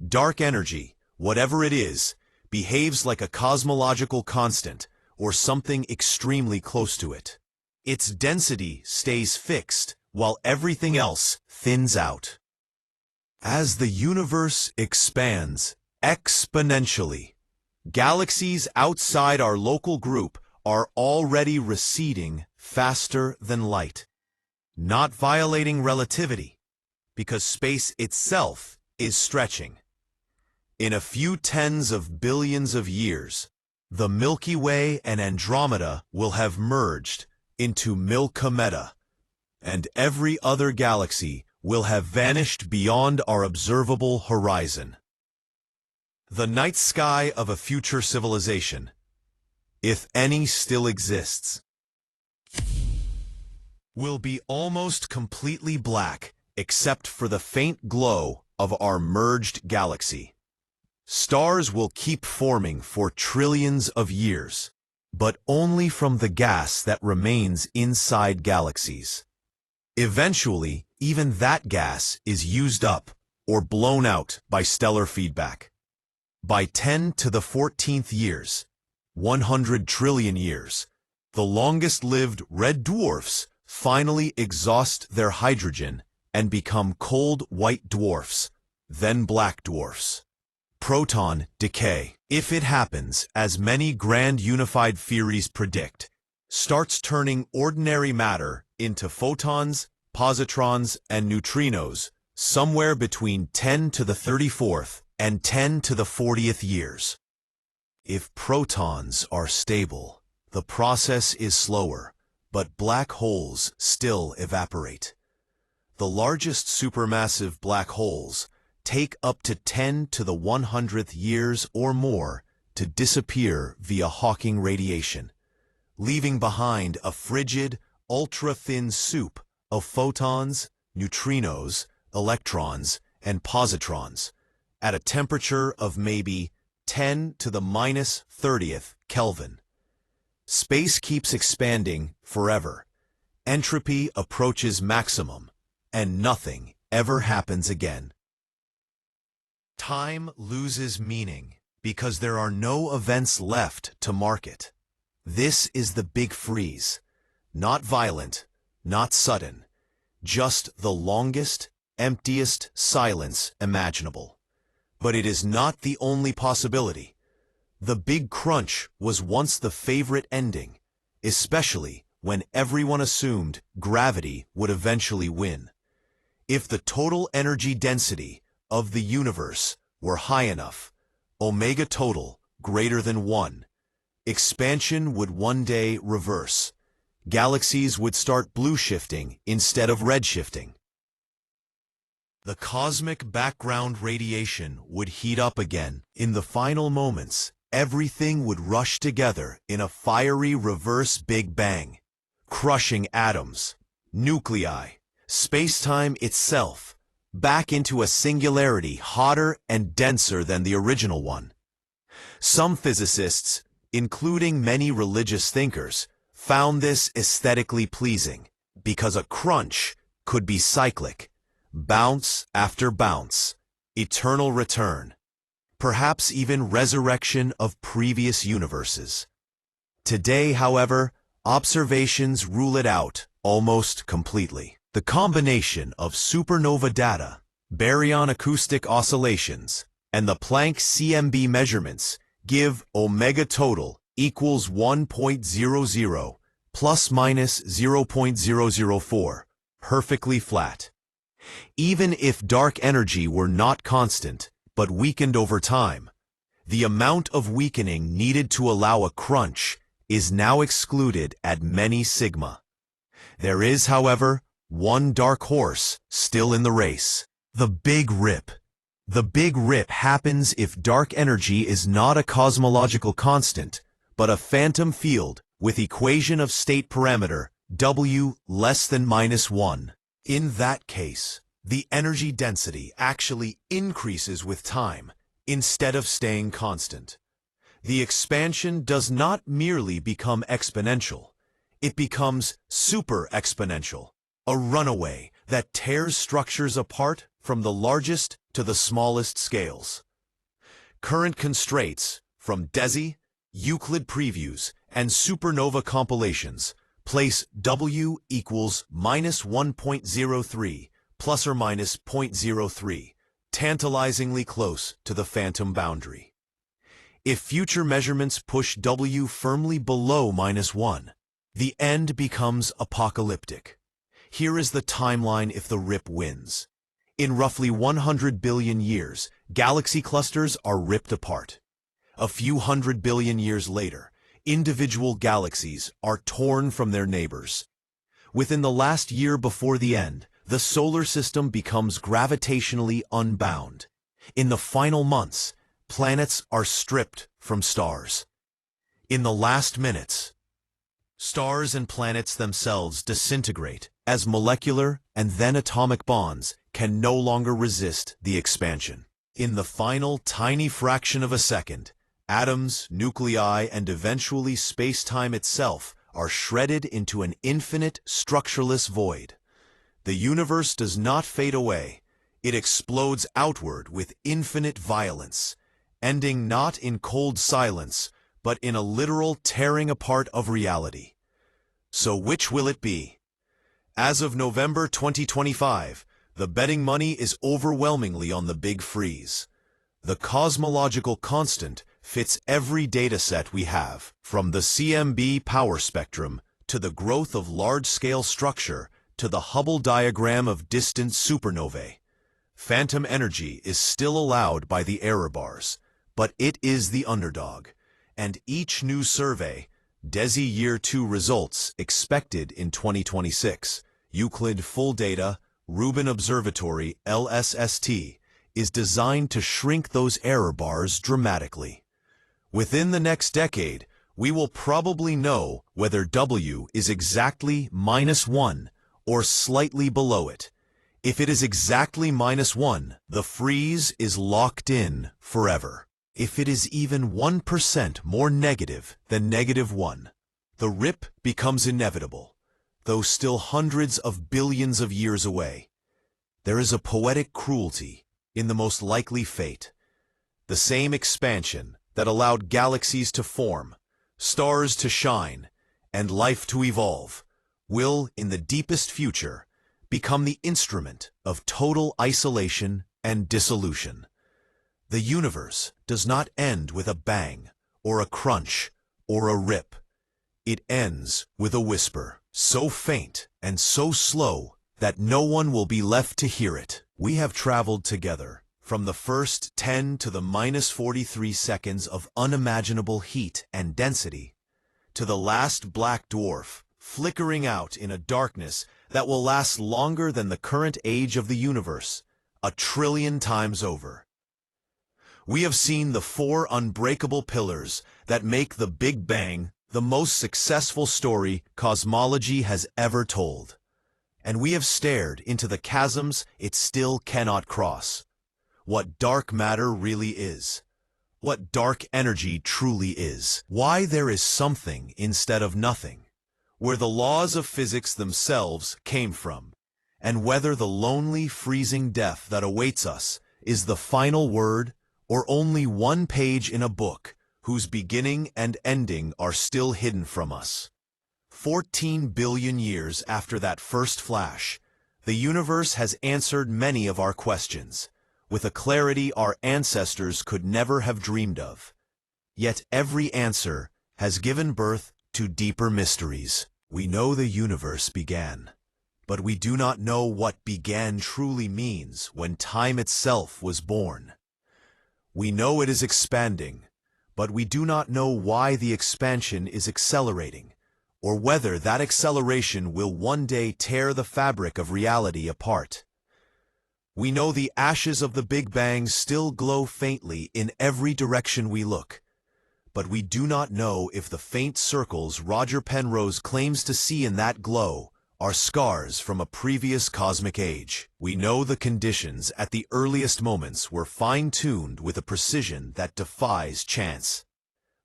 Dark energy, whatever it is, behaves like a cosmological constant or something extremely close to it. Its density stays fixed while everything else thins out. As the universe expands exponentially, galaxies outside our local group are already receding faster than light, not violating relativity, because space itself is stretching. In a few tens of billions of years, the Milky Way and Andromeda will have merged into Milkometa, and every other galaxy will have vanished beyond our observable horizon. The night sky of a future civilization, if any still exists, will be almost completely black except for the faint glow of our merged galaxy. Stars will keep forming for trillions of years, but only from the gas that remains inside galaxies. Eventually, even that gas is used up or blown out by stellar feedback. By 10 to the 14th years, 100 trillion years, the longest-lived red dwarfs finally exhaust their hydrogen and become cold white dwarfs, then black dwarfs. Proton decay, if it happens as many grand unified theories predict, starts turning ordinary matter into photons, positrons, and neutrinos somewhere between 10 to the 34th and 10 to the 40th years. If protons are stable, the process is slower, but black holes still evaporate. The largest supermassive black holes take up to 10 to the 100th years or more to disappear via Hawking radiation, leaving behind a frigid, ultra-thin soup of photons, neutrinos, electrons, and positrons at a temperature of maybe 10 to the minus 30th Kelvin. Space keeps expanding forever. Entropy approaches maximum, and nothing ever happens again. Time loses meaning because there are no events left to mark it. This is the Big Freeze. Not violent, not sudden, just the longest, emptiest silence imaginable. But it is not the only possibility. The Big Crunch was once the favorite ending, especially when everyone assumed gravity would eventually win. If the total energy density of the universe were high enough, omega total greater than 1, expansion would one day reverse. Galaxies would start blue shifting instead of red shifting. The cosmic background radiation would heat up again. In the final moments, everything would rush together in a fiery reverse Big Bang, crushing atoms, nuclei, space-time itself, back into a singularity hotter and denser than the original one. Some physicists, including many religious thinkers, found this aesthetically pleasing because a crunch could be cyclic, bounce after bounce, eternal return, perhaps even resurrection of previous universes. Today, however, observations rule it out almost completely. The combination of supernova data, baryon acoustic oscillations, and the Planck CMB measurements give omega total equals 1.00 plus minus 0.004, perfectly flat. Even if dark energy were not constant, but weakened over time, the amount of weakening needed to allow a crunch is now excluded at many sigma. There is, however, one dark horse still in the race: the Big Rip. The Big Rip happens if dark energy is not a cosmological constant, but a phantom field with equation of state parameter W less than -1. In that case, the energy density actually increases with time instead of staying constant. The expansion does not merely become exponential, it becomes super-exponential, a runaway that tears structures apart from the largest to the smallest scales. Current constraints from DESI, Euclid previews, and supernova compilations place W equals -1.03 plus or minus 0.03, tantalizingly close to the phantom boundary. If future measurements push W firmly below -1, the end becomes apocalyptic. Here is the timeline if the Rip wins. In roughly 100 billion years, galaxy clusters are ripped apart. A few hundred billion years later, individual galaxies are torn from their neighbors. Within the last year before the end, the solar system becomes gravitationally unbound. In the final months, planets are stripped from stars. In the last minutes, stars and planets themselves disintegrate as molecular and then atomic bonds can no longer resist the expansion. In the final tiny fraction of a second, atoms, nuclei, and eventually space-time itself are shredded into an infinite, structureless void. The universe does not fade away. It explodes outward with infinite violence, ending not in cold silence, but in a literal tearing apart of reality. So which will it be? As of November 2025, the betting money is overwhelmingly on the Big Freeze. The cosmological constant fits every dataset we have, from the CMB power spectrum to the growth of large-scale structure to the Hubble diagram of distant supernovae. Phantom energy is still allowed by the error bars, but it is the underdog, and each new survey, DESI Year 2 results expected in 2026, Euclid Full Data, Rubin Observatory, LSST, is designed to shrink those error bars dramatically. Within the next decade, we will probably know whether W is exactly -1 or slightly below it. If it is exactly -1, the freeze is locked in forever. If it is even 1% more negative than -1, the rip becomes inevitable, though still hundreds of billions of years away. There is a poetic cruelty in the most likely fate. The same expansion that allowed galaxies to form, stars to shine, and life to evolve will, in the deepest future, become the instrument of total isolation and dissolution. The universe does not end with a bang, or a crunch, or a rip. It ends with a whisper, so faint and so slow that no one will be left to hear it. We have traveled together from the first 10 to the -43 seconds of unimaginable heat and density, to the last black dwarf flickering out in a darkness that will last longer than the current age of the universe, 1 trillion times over. We have seen the 4 unbreakable pillars that make the Big Bang the most successful story cosmology has ever told. And we have stared into the chasms it still cannot cross. What dark matter really is. What dark energy truly is. Why there is something instead of nothing. Where the laws of physics themselves came from. And whether the lonely, freezing death that awaits us is the final word, or only one page in a book whose beginning and ending are still hidden from us? 14 billion years after that first flash, the universe has answered many of our questions, with a clarity our ancestors could never have dreamed of. Yet every answer has given birth to deeper mysteries. We know the universe began, but we do not know what began truly means when time itself was born. We know it is expanding, but we do not know why the expansion is accelerating, or whether that acceleration will one day tear the fabric of reality apart. We know the ashes of the Big Bang still glow faintly in every direction we look, but we do not know if the faint circles Roger Penrose claims to see in that glow are scars from a previous cosmic age. We know the conditions at the earliest moments were fine-tuned with a precision that defies chance.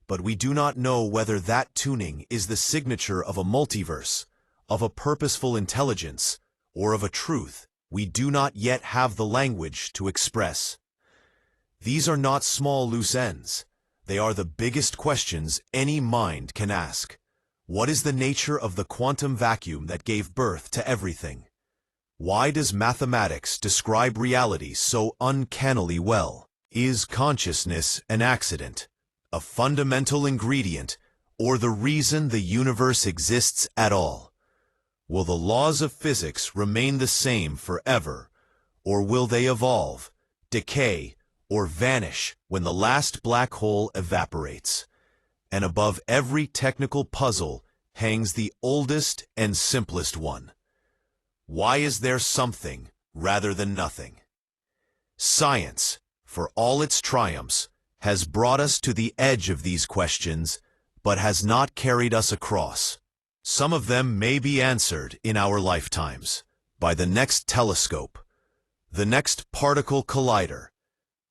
But we do not know whether that tuning is the signature of a multiverse, of a purposeful intelligence, or of a truth we do not yet have the language to express. These are not small loose ends. They are the biggest questions any mind can ask. What is the nature of the quantum vacuum that gave birth to everything? Why does mathematics describe reality so uncannily well? Is consciousness an accident, a fundamental ingredient, or the reason the universe exists at all? Will the laws of physics remain the same forever, or will they evolve, decay, or vanish when the last black hole evaporates? And above every technical puzzle hangs the oldest and simplest one. Why is there something rather than nothing? Science, for all its triumphs, has brought us to the edge of these questions, but has not carried us across. Some of them may be answered in our lifetimes, by the next telescope, the next particle collider,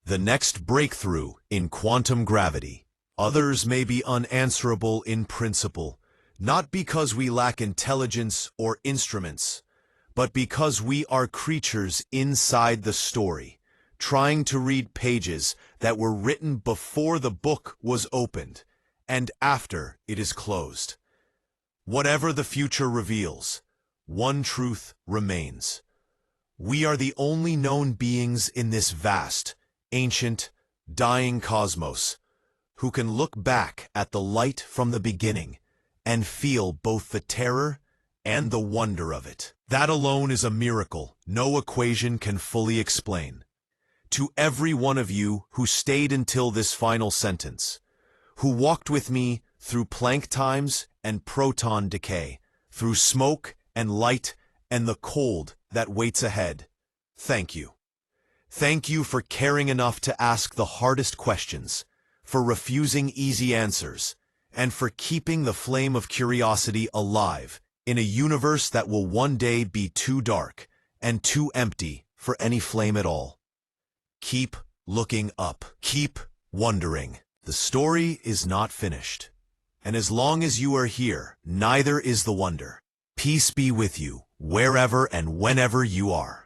the next breakthrough in quantum gravity. Others may be unanswerable in principle, not because we lack intelligence or instruments, but because we are creatures inside the story, trying to read pages that were written before the book was opened and after it is closed. Whatever the future reveals, one truth remains. We are the only known beings in this vast, ancient, dying cosmos who can look back at the light from the beginning and feel both the terror and the wonder of it. That alone is a miracle no equation can fully explain. To every one of you who stayed until this final sentence, who walked with me through Planck times and proton decay, through smoke and light and the cold that waits ahead, thank you. Thank you for caring enough to ask the hardest questions, for refusing easy answers, and for keeping the flame of curiosity alive in a universe that will one day be too dark and too empty for any flame at all. Keep looking up. Keep wondering. The story is not finished. And as long as you are here, neither is the wonder. Peace be with you, wherever and whenever you are.